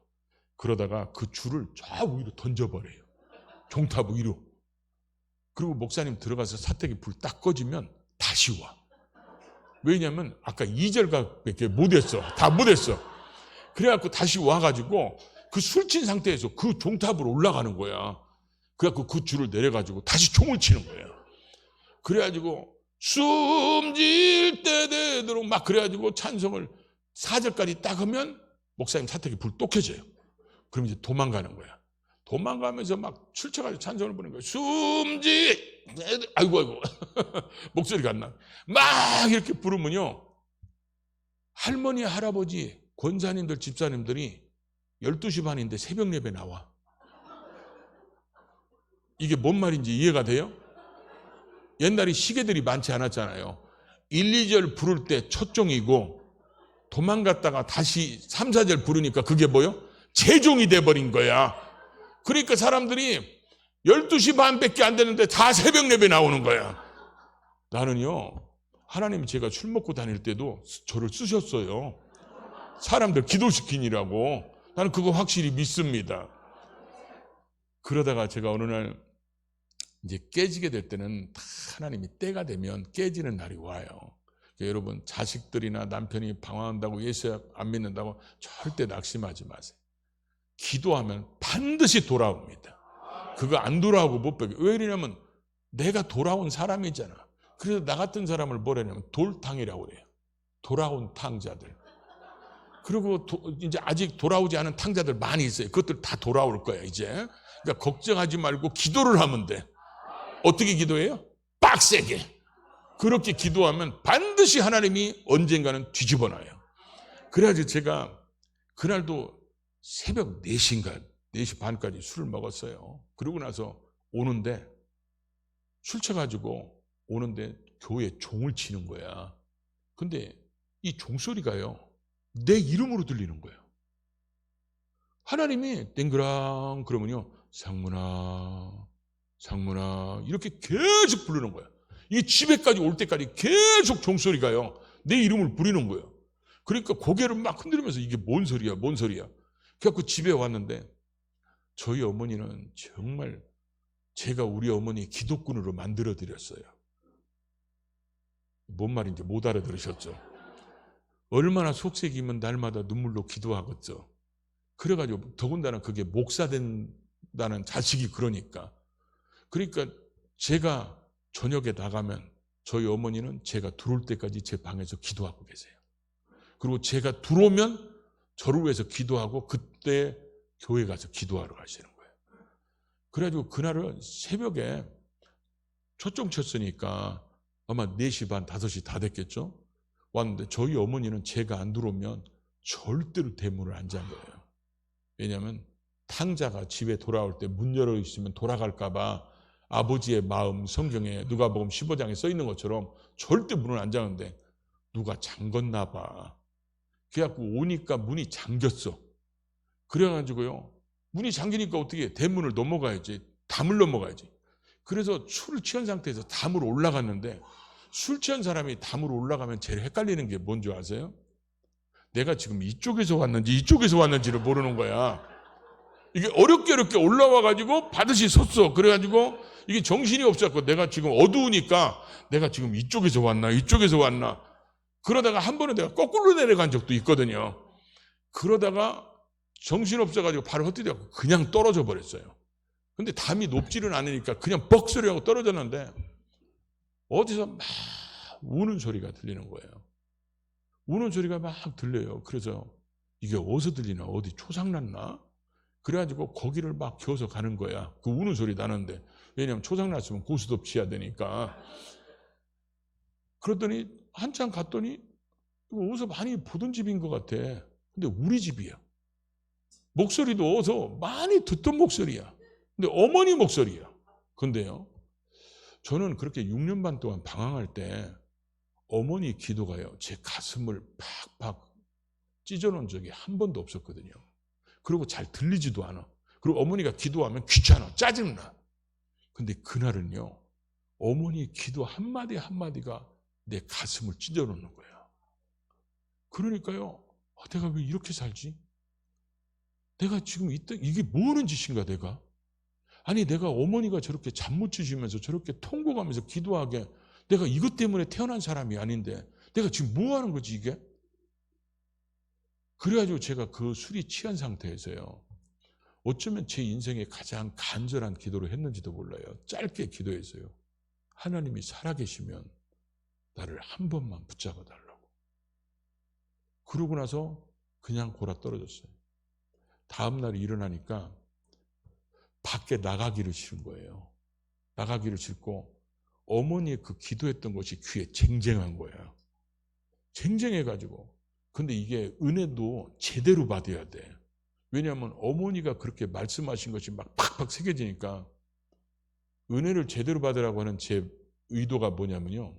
그러다가 그 줄을 저 위로 던져버려요. 종탑 위로. 그리고 목사님 들어가서 사택이 불 딱 꺼지면 다시 와. 왜냐면 아까 2절밖에 못했어. 다 못했어. 그래갖고 다시 와가지고 그 술 친 상태에서 그 종탑으로 올라가는 거야. 그래갖고 그 줄을 내려가지고 다시 총을 치는 거야. 그래가지고 숨질 때 되도록 막 그래가지고 찬송을 4절까지 딱 하면 목사님 사택이 불 또 켜져요. 그럼 이제 도망가는 거야. 도망가면서 막 출처가지고 찬송을 부르는 거예요. 숨지 아이고 목소리가 안 나. 막 이렇게 부르면요 할머니 할아버지 권사님들 집사님들이 12시 반인데 새벽 예배 나와. 이게 뭔 말인지 이해가 돼요? 옛날에 시계들이 많지 않았잖아요. 1, 2절 부를 때 첫 종이고 도망갔다가 다시 3, 4절 부르니까 그게 뭐요? 재종이 돼버린 거야. 그러니까 사람들이 12시 반밖에 안 되는데 다 새벽 예배 나오는 거야. 나는요 하나님이 제가 술 먹고 다닐 때도 저를 쓰셨어요. 사람들 기도시키느라고. 나는 그거 확실히 믿습니다. 그러다가 제가 어느 날 이제 깨지게 될 때는 다 하나님이 때가 되면 깨지는 날이 와요. 여러분 자식들이나 남편이 방황한다고 예수 안 믿는다고 절대 낙심하지 마세요. 기도하면 반드시 돌아옵니다. 그거 안 돌아오고 못 배게. 왜 그러냐면 내가 돌아온 사람이잖아. 그래서 나 같은 사람을 뭐라냐면 돌탕이라고 그래요. 돌아온 탕자들. 그리고 이제 아직 돌아오지 않은 탕자들 많이 있어요. 그것들 다 돌아올 거야 이제. 그러니까 걱정하지 말고 기도를 하면 돼. 어떻게 기도해요? 빡세게. 그렇게 기도하면 반드시 하나님이 언젠가는 뒤집어놔요. 그래가지고 제가 그날도 새벽 4시인가 4시 반까지 술을 먹었어요. 그러고 나서 오는데 술 쳐가지고 오는데 교회에 종을 치는 거야. 근데 이 종소리가요 내 이름으로 들리는 거예요. 하나님이 땡그랑 그러면요 상문아 상문아 이렇게 계속 부르는 거야. 이 집에까지 올 때까지 계속 종소리가요 내 이름을 부르는 거예요. 그러니까 고개를 막 흔들면서 이게 뭔 소리야 뭔 소리야. 그래갖고 집에 왔는데 저희 어머니는 정말 제가 우리 어머니 기독군으로 만들어 드렸어요. 뭔 말인지 못 알아들으셨죠? 얼마나 속색이면 날마다 눈물로 기도하겠죠. 그래가지고 더군다나 그게 목사 된다는 자식이 그러니까 제가 저녁에 나가면 저희 어머니는 제가 들어올 때까지 제 방에서 기도하고 계세요. 그리고 제가 들어오면 저를 위해서 기도하고 그때 교회 가서 기도하러 가시는 거예요. 그래가지고 그날은 새벽에 초점 쳤으니까 아마 4시 반, 5시 다 됐겠죠? 왔는데 저희 어머니는 제가 안 들어오면 절대로 대문을 안 잠 거예요. 왜냐하면 탕자가 집에 돌아올 때 문 열어 있으면 돌아갈까 봐 아버지의 마음 성경에 누가복음 15장에 써 있는 것처럼 절대 문을 안 잠는데 누가 잠궜나 봐. 그래갖고 오니까 문이 잠겼어. 그래가지고요, 문이 잠기니까 어떻게 해? 대문을 넘어가야지. 담을 넘어가야지. 그래서 술을 취한 상태에서 담으로 올라갔는데, 술 취한 사람이 담으로 올라가면 제일 헷갈리는 게 뭔지 아세요? 내가 지금 이쪽에서 왔는지 이쪽에서 왔는지를 모르는 거야. 이게 어렵게 올라와가지고 바듯이 섰어. 그래가지고 이게 정신이 없었고, 내가 지금 어두우니까 내가 지금 이쪽에서 왔나 이쪽에서 왔나, 그러다가 한 번은 내가 거꾸로 내려간 적도 있거든요. 그러다가 정신없어가지고 발을 헛디뎌갖고 그냥 떨어져 버렸어요. 근데 담이 높지는 않으니까 그냥 뻑 소리하고 떨어졌는데, 어디서 막 우는 소리가 들리는 거예요. 우는 소리가 막 들려요. 그래서 이게 어디서 들리나, 어디 초상났나? 그래가지고 거기를 막 기어서 가는 거야. 그 우는 소리 나는데. 왜냐하면 초상났으면 고스톱 치야 되니까. 그랬더니 한참 갔더니 이거 어디서 많이 보던 집인 것 같아. 근데 우리 집이야. 목소리도 어디서 많이 듣던 목소리야. 근데 어머니 목소리야. 근데요, 저는 그렇게 6년 반 동안 방황할 때 어머니 기도가요, 제 가슴을 팍팍 찢어놓은 적이 한 번도 없었거든요. 그리고 잘 들리지도 않아. 그리고 어머니가 기도하면 귀찮아, 짜증나. 근데 그날은요, 어머니 기도 한마디 한마디가 내 가슴을 찢어놓는 거야. 그러니까요, 내가 왜 이렇게 살지? 내가 지금 이게 뭐 하는 짓인가, 내가? 아니, 내가 어머니가 저렇게 잠 못 주시면서 저렇게 통곡하면서 기도하게, 내가 이것 때문에 태어난 사람이 아닌데 내가 지금 뭐 하는 거지, 이게? 그래가지고 제가 그 술이 취한 상태에서요, 어쩌면 제 인생에 가장 간절한 기도를 했는지도 몰라요. 짧게 기도했어요. 하나님이 살아계시면 나를 한 번만 붙잡아 달라고. 그러고 나서 그냥 골아 떨어졌어요. 다음 날 일어나니까 밖에 나가기를 싫은 거예요. 나가기를 싫고, 어머니의 그 기도했던 것이 귀에 쟁쟁한 거예요. 쟁쟁해가지고. 근데 이게 은혜도 제대로 받아야 돼. 왜냐하면 어머니가 그렇게 말씀하신 것이 막 팍팍 새겨지니까, 은혜를 제대로 받으라고 하는 제 의도가 뭐냐면요,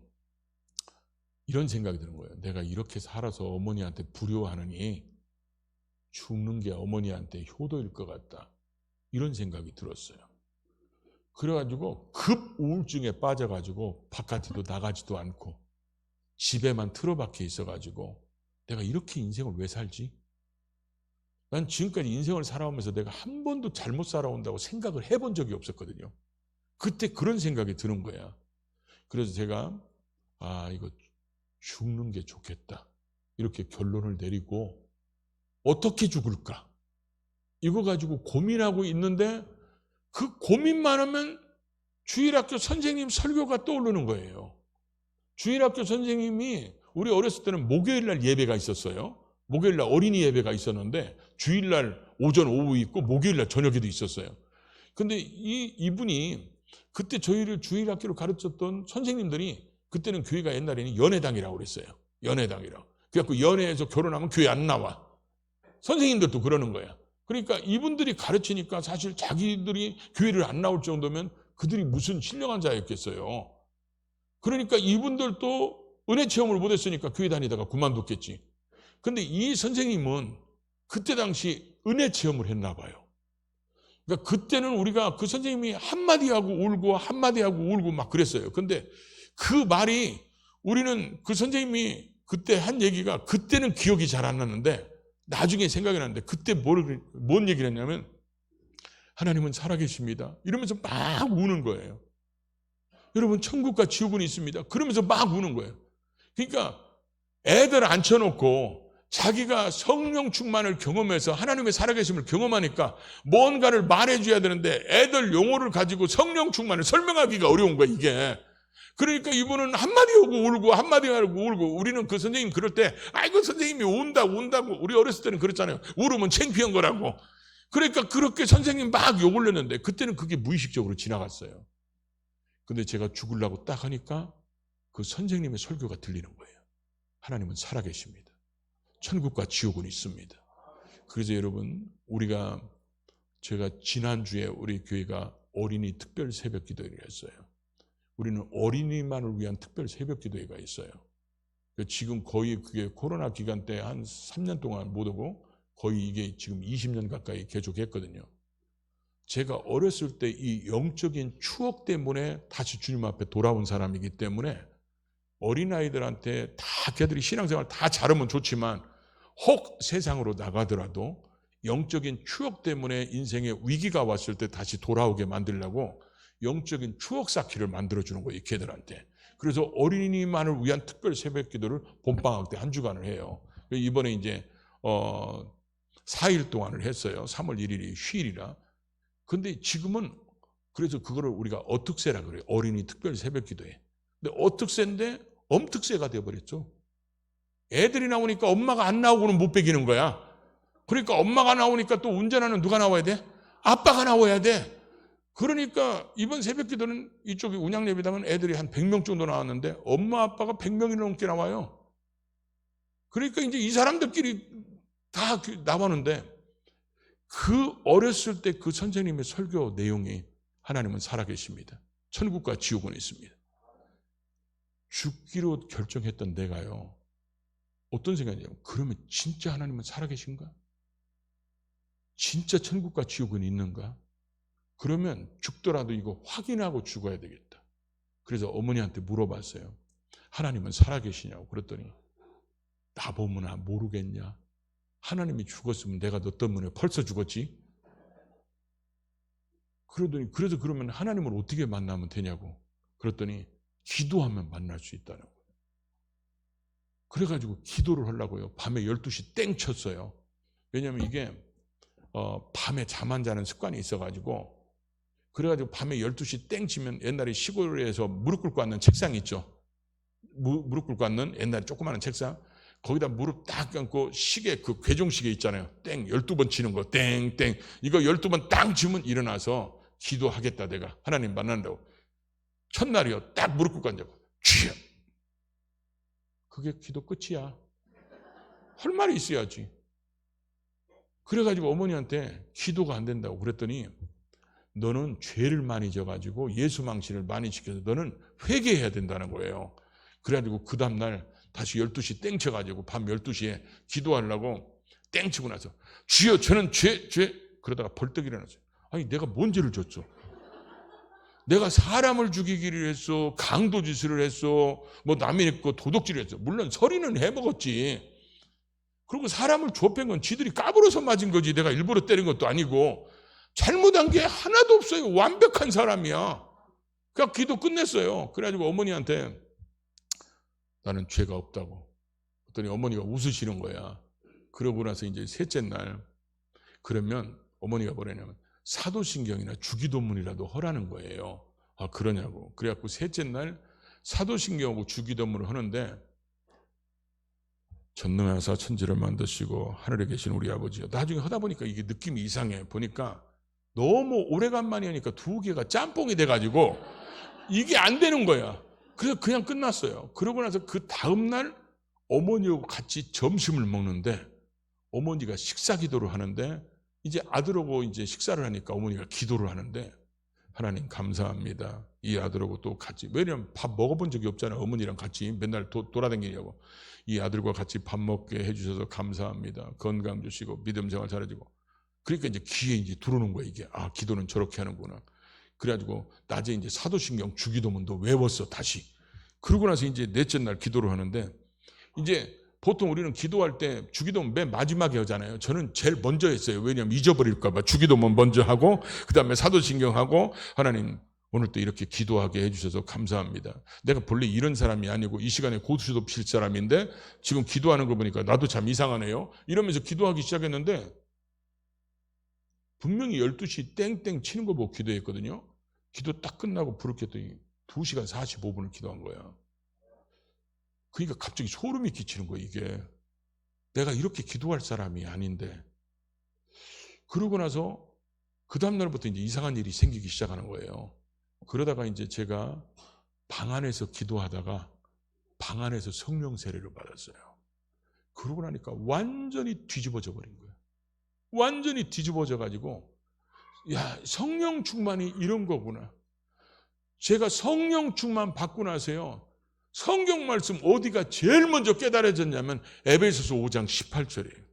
이런 생각이 드는 거예요. 내가 이렇게 살아서 어머니한테 불효하느니 죽는 게 어머니한테 효도일 것 같다. 이런 생각이 들었어요. 그래가지고 급 우울증에 빠져가지고 바깥에도 나가지도 않고 집에만 틀어박혀 있어가지고, 내가 이렇게 인생을 왜 살지? 난 지금까지 인생을 살아오면서 내가 한 번도 잘못 살아온다고 생각을 해본 적이 없었거든요. 그때 그런 생각이 드는 거야. 그래서 제가 이거 죽는 게 좋겠다, 이렇게 결론을 내리고, 어떻게 죽을까? 이거 가지고 고민하고 있는데, 그 고민만 하면 주일학교 선생님 설교가 떠오르는 거예요. 주일학교 선생님이, 우리 어렸을 때는 목요일날 예배가 있었어요. 목요일날 어린이 예배가 있었는데 주일날 오전 오후 있고 목요일날 저녁에도 있었어요. 근데 이분이 그때 저희를 주일학교로 가르쳤던 선생님들이, 그때는 교회가 옛날에는 연회당이라고 그랬어요. 연회당이라고. 그래갖고 연회에서 결혼하면 교회 안 나와. 선생님들도 그러는 거야. 그러니까 이분들이 가르치니까 사실 자기들이 교회를 안 나올 정도면 그들이 무슨 신령한 자였겠어요. 그러니까 이분들도 은혜 체험을 못했으니까 교회 다니다가 그만뒀겠지. 근데 이 선생님은 그때 당시 은혜 체험을 했나 봐요. 그러니까 그때는 우리가 그 선생님이 한마디 하고 울고 한마디 하고 울고 막 그랬어요. 근데 그 말이, 우리는 그 선생님이 그때 한 얘기가 그때는 기억이 잘 안 나는데 나중에 생각이 나는데, 그때 뭔 얘기를 했냐면, 하나님은 살아계십니다, 이러면서 막 우는 거예요. 여러분, 천국과 지옥은 있습니다, 그러면서 막 우는 거예요. 그러니까 애들 앉혀놓고 자기가 성령 충만을 경험해서 하나님의 살아계심을 경험하니까 뭔가를 말해줘야 되는데, 애들 용어를 가지고 성령 충만을 설명하기가 어려운 거야, 이게. 그러니까 이분은 한마디 하고 울고 한마디 하고 울고, 우리는 그 선생님 그럴 때, 아이고 선생님이 운다고, 우리 어렸을 때는 그랬잖아요. 울으면 창피한 거라고. 그러니까 그렇게 선생님 막 욕을 냈는데, 그때는 그게 무의식적으로 지나갔어요. 근데 제가 죽으려고 딱 하니까 그 선생님의 설교가 들리는 거예요. 하나님은 살아계십니다, 천국과 지옥은 있습니다. 그래서 여러분, 제가 지난주에 우리 교회가 어린이 특별 새벽 기도회를 했어요. 우리는 어린이만을 위한 특별 새벽 기도회가 있어요. 지금 거의 그게 코로나 기간 때 한 3년 동안 못 오고 거의 이게 지금 20년 가까이 계속했거든요. 제가 어렸을 때 이 영적인 추억 때문에 다시 주님 앞에 돌아온 사람이기 때문에 어린아이들한테 다 걔들이 신앙생활 다 잘하면 좋지만 혹 세상으로 나가더라도 영적인 추억 때문에 인생에 위기가 왔을 때 다시 돌아오게 만들려고 영적인 추억 쌓기를 만들어주는 거예요, 걔들한테. 그래서 어린이만을 위한 특별 새벽 기도를 봄방학 때 한 주간을 해요. 이번에 이제 4일 동안을 했어요. 3월 1일이 휴일이라. 근데 지금은 그래서 그거를 우리가 어특세라 그래요. 어린이 특별 새벽 기도에. 근데 어특세인데 엄특세가 되어버렸죠. 애들이 나오니까 엄마가 안 나오고는 못 베기는 거야. 그러니까 엄마가 나오니까 또 운전하는 누가 나와야 돼? 아빠가 나와야 돼. 그러니까 이번 새벽 기도는 이쪽에 운양예배당은 애들이 한 100명 정도 나왔는데 엄마 아빠가 100명이 넘게 나와요. 그러니까 이제 이 사람들끼리 다 나왔는데 그 어렸을 때 그 선생님의 설교 내용이 하나님은 살아계십니다. 천국과 지옥은 있습니다. 죽기로 결정했던 내가요. 어떤 생각이냐면 그러면 진짜 하나님은 살아계신가? 진짜 천국과 지옥은 있는가? 그러면 죽더라도 이거 확인하고 죽어야 되겠다. 그래서 어머니한테 물어봤어요. 하나님은 살아계시냐고. 그랬더니 나보면 모르겠냐? 하나님이 죽었으면 내가 너 때문에 벌써 죽었지? 그러더니 그래서 그러면 하나님을 어떻게 만나면 되냐고. 그랬더니 기도하면 만날 수 있다는 거예요. 그래가지고 기도를 하려고요. 밤에 12시 땡 쳤어요. 왜냐하면 이게 밤에 잠 안 자는 습관이 있어가지고 그래가지고 밤에 12시 땡 치면 옛날에 시골에서 무릎 꿇고 앉는 책상 있죠. 무릎 꿇고 앉는 옛날에 조그마한 책상. 거기다 무릎 딱 감고 시계 그 괴종시계 있잖아요. 땡 12번 치는 거 땡땡 이거 12번 땅 치면 일어나서 기도하겠다 내가 하나님 만난다고. 첫날이요. 딱 무릎 꿇고 앉아고 주여. 그게 기도 끝이야. 할 말이 있어야지. 그래가지고 어머니한테 기도가 안 된다고 그랬더니 너는 죄를 많이 져가지고 예수 망신을 많이 지켜서 너는 회개해야 된다는 거예요. 그래가지고 그 다음날 다시 12시 땡 쳐가지고 밤 12시에 기도하려고 땡 치고 나서 주여 저는 죄 그러다가 벌떡 일어났어요. 아니 내가 뭔 죄를 졌죠? 내가 사람을 죽이기를 했어. 강도짓을 했어. 뭐 남의 거 도둑질을 했어. 물론 서리는 해먹었지. 그리고 사람을 좁힌 건 지들이 까불어서 맞은 거지. 내가 일부러 때린 것도 아니고. 잘못한 게 하나도 없어요. 완벽한 사람이야. 그러니까 기도 끝냈어요. 그래가지고 어머니한테 나는 죄가 없다고. 그랬더니 어머니가 웃으시는 거야. 그러고 나서 이제 셋째 날 그러면 어머니가 뭐라냐면 사도신경이나 주기도문이라도 하라는 거예요. 아 그러냐고. 그래갖고 셋째 날 사도신경하고 주기도문을 하는데 전능하사 천지를 만드시고 하늘에 계신 우리 아버지요. 나중에 하다 보니까 이게 느낌이 이상해. 보니까 너무 오래간만에 하니까 두 개가 짬뽕이 돼가지고 이게 안 되는 거야. 그래서 그냥 끝났어요. 그러고 나서 그 다음날 어머니하고 같이 점심을 먹는데 어머니가 식사 기도를 하는데 이제 아들하고 이제 식사를 하니까 어머니가 기도를 하는데 하나님 감사합니다. 이 아들하고 또 같이 왜냐면 밥 먹어본 적이 없잖아요. 어머니랑 같이 맨날 돌아다니냐고. 이 아들과 같이 밥 먹게 해주셔서 감사합니다. 건강 주시고 믿음 생활 잘해주고. 그러니까 이제 귀에 이제 들어오는 거야 이게. 아 기도는 저렇게 하는구나. 그래가지고 낮에 이제 사도신경 주기도문도 외웠어 다시. 그러고 나서 이제 넷째 날 기도를 하는데 이제 보통 우리는 기도할 때 주기도문 맨 마지막에 하잖아요. 저는 제일 먼저 했어요. 왜냐하면 잊어버릴까 봐. 주기도문 먼저 하고 그 다음에 사도신경하고 하나님 오늘 또 이렇게 기도하게 해주셔서 감사합니다. 내가 본래 이런 사람이 아니고 이 시간에 고수도 필 사람인데 지금 기도하는 거 보니까 나도 참 이상하네요. 이러면서 기도하기 시작했는데 분명히 12시 땡땡 치는 거 보고 기도했거든요. 기도 딱 끝나고 불을 켰더니 2시간 45분을 기도한 거야. 그러니까 갑자기 소름이 끼치는 거야 이게. 내가 이렇게 기도할 사람이 아닌데. 그러고 나서 그 다음날부터 이제 이상한 일이 생기기 시작하는 거예요. 그러다가 이제 제가 방 안에서 기도하다가 방 안에서 성령 세례를 받았어요. 그러고 나니까 완전히 뒤집어져 버린 거예요. 완전히 뒤집어져 가지고 야 성령 충만이 이런 거구나. 제가 성령 충만 받고 나서요. 성경 말씀 어디가 제일 먼저 깨달아졌냐면 에베소서 5장 18절이에요.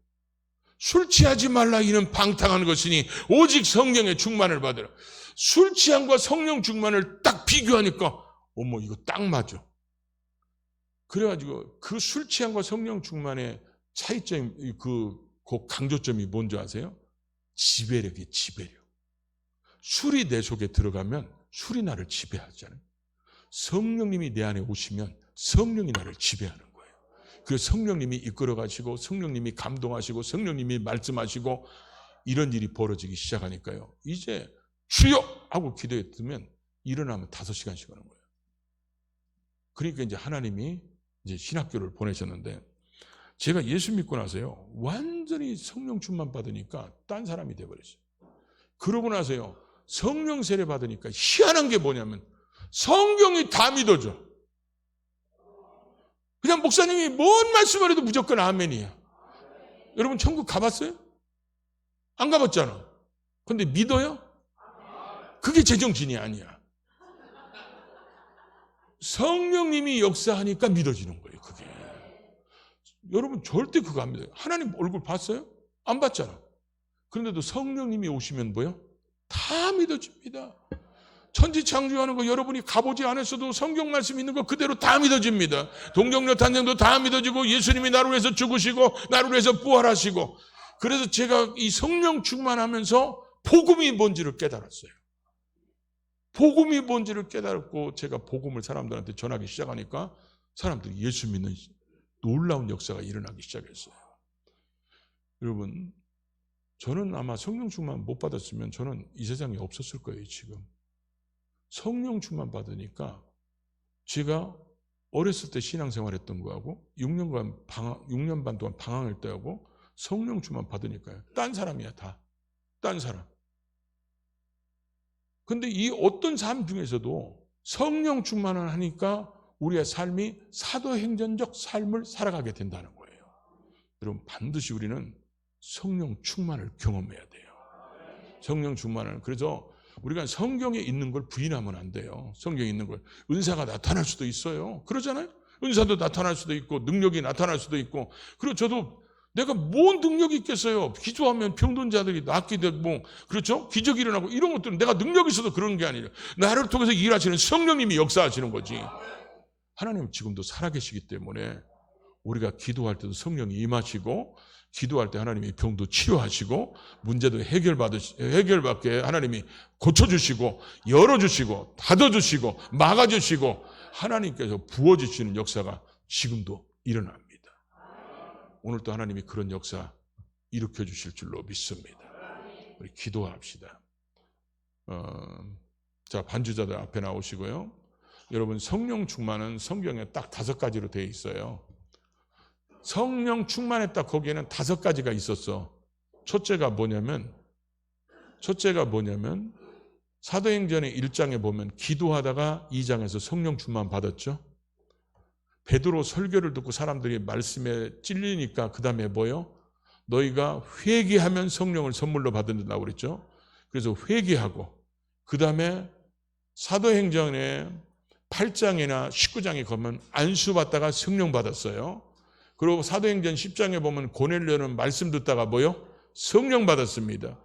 술 취하지 말라 이는 방탕한 것이니 오직 성령의 충만을 받으라. 술 취함과 성령 충만을 딱 비교하니까 어머 이거 딱 맞아. 그래가지고 그 술 취함과 성령 충만의 차이점이 그 강조점이 뭔지 아세요? 지배력이 지배력. 술이 내 속에 들어가면 술이 나를 지배하잖아요. 성령님이 내 안에 오시면 성령이 나를 지배하는 거예요. 그래서 성령님이 이끌어 가시고 성령님이 감동하시고 성령님이 말씀하시고 이런 일이 벌어지기 시작하니까요. 이제 주여! 하고 기도에 들면 일어나면 5시간씩 하는 거예요. 그러니까 이제 하나님이 이제 신학교를 보내셨는데 제가 예수 믿고 나서요. 완전히 성령 충만 받으니까 딴 사람이 돼버렸어요. 그러고 나서요. 성령 세례 받으니까 희한한 게 뭐냐면 성경이 다 믿어져. 그냥 목사님이 뭔 말씀을 해도 무조건 아멘이야. 여러분 천국 가봤어요? 안 가봤잖아. 근데 믿어요? 그게 제정신이 아니야. 성령님이 역사하니까 믿어지는 거예요. 그게. 여러분 절대 그거 안 믿어요. 하나님 얼굴 봤어요? 안 봤잖아. 그런데도 성령님이 오시면 뭐요? 다 믿어집니다. 천지창조하는 거 여러분이 가보지 않았어도 성경 말씀 있는 거 그대로 다 믿어집니다. 동정녀 탄생도 다 믿어지고 예수님이 나를 위해서 죽으시고 나를 위해서 부활하시고 그래서 제가 이 성령 충만하면서 복음이 뭔지를 깨달았어요. 복음이 뭔지를 깨달았고 제가 복음을 사람들한테 전하기 시작하니까 사람들이 예수 믿는 놀라운 역사가 일어나기 시작했어요. 여러분 저는 아마 성령 충만 못 받았으면 저는 이 세상에 없었을 거예요. 지금 성령 충만 받으니까 제가 어렸을 때 신앙생활 했던 거하고 6년 반 동안 방황할 때하고 성령 충만 받으니까요. 딴 사람이야 다. 딴 사람. 근데 이 어떤 삶 중에서도 성령 충만을 하니까 우리의 삶이 사도행전적 삶을 살아가게 된다는 거예요. 여러분 반드시 우리는 성령 충만을 경험해야 돼요. 성령 충만을. 그래서 우리가 성경에 있는 걸 부인하면 안 돼요. 성경에 있는 걸. 은사가 나타날 수도 있어요. 그러잖아요. 은사도 나타날 수도 있고 능력이 나타날 수도 있고. 그리고 저도 내가 뭔 능력이 있겠어요. 기도하면 병든 자들이 낫게 되고 그렇죠? 기적이 일어나고 이런 것들은 내가 능력이 있어도 그런 게 아니라 나를 통해서 일하시는 성령님이 역사하시는 거지. 하나님은 지금도 살아계시기 때문에 우리가 기도할 때도 성령이 임하시고 기도할 때 하나님이 병도 치료하시고 문제도 해결받게 하나님이 고쳐주시고 열어주시고 닫아주시고 막아주시고 하나님께서 부어주시는 역사가 지금도 일어납니다. 오늘도 하나님이 그런 역사 일으켜주실 줄로 믿습니다. 우리 기도합시다. 자, 반주자들 앞에 나오시고요. 여러분 성령 충만은 성경에 딱 5가지로 되어 있어요. 성령 충만했다 거기에는 5가지가 있었어. 첫째가 뭐냐면 사도행전의 1장에 보면 기도하다가 2장에서 성령 충만 받았죠. 베드로 설교를 듣고 사람들이 말씀에 찔리니까 그 다음에 뭐요? 너희가 회개하면 성령을 선물로 받는다고 그랬죠. 그래서 회개하고 그 다음에 사도행전의 8장이나 19장에 가면 안수받다가 성령 받았어요. 그리고 사도행전 10장에 보면 고넬료는 말씀 듣다가 뭐요? 성령 받았습니다.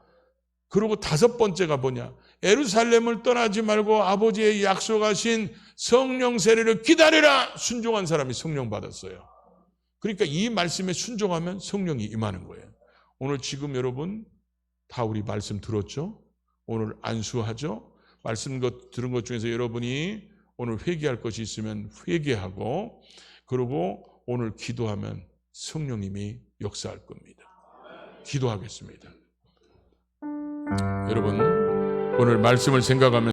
그리고 5번째가 뭐냐? 예루살렘을 떠나지 말고 아버지의 약속하신 성령 세례를 기다리라! 순종한 사람이 성령 받았어요. 그러니까 이 말씀에 순종하면 성령이 임하는 거예요. 오늘 지금 여러분 다 우리 말씀 들었죠? 오늘 안수하죠? 말씀 들은 것 중에서 여러분이 오늘 회개할 것이 있으면 회개하고 그리고 오늘 기도하면 성령님이 역사할 겁니다. 기도하겠습니다. 여러분 오늘 말씀을 생각하면서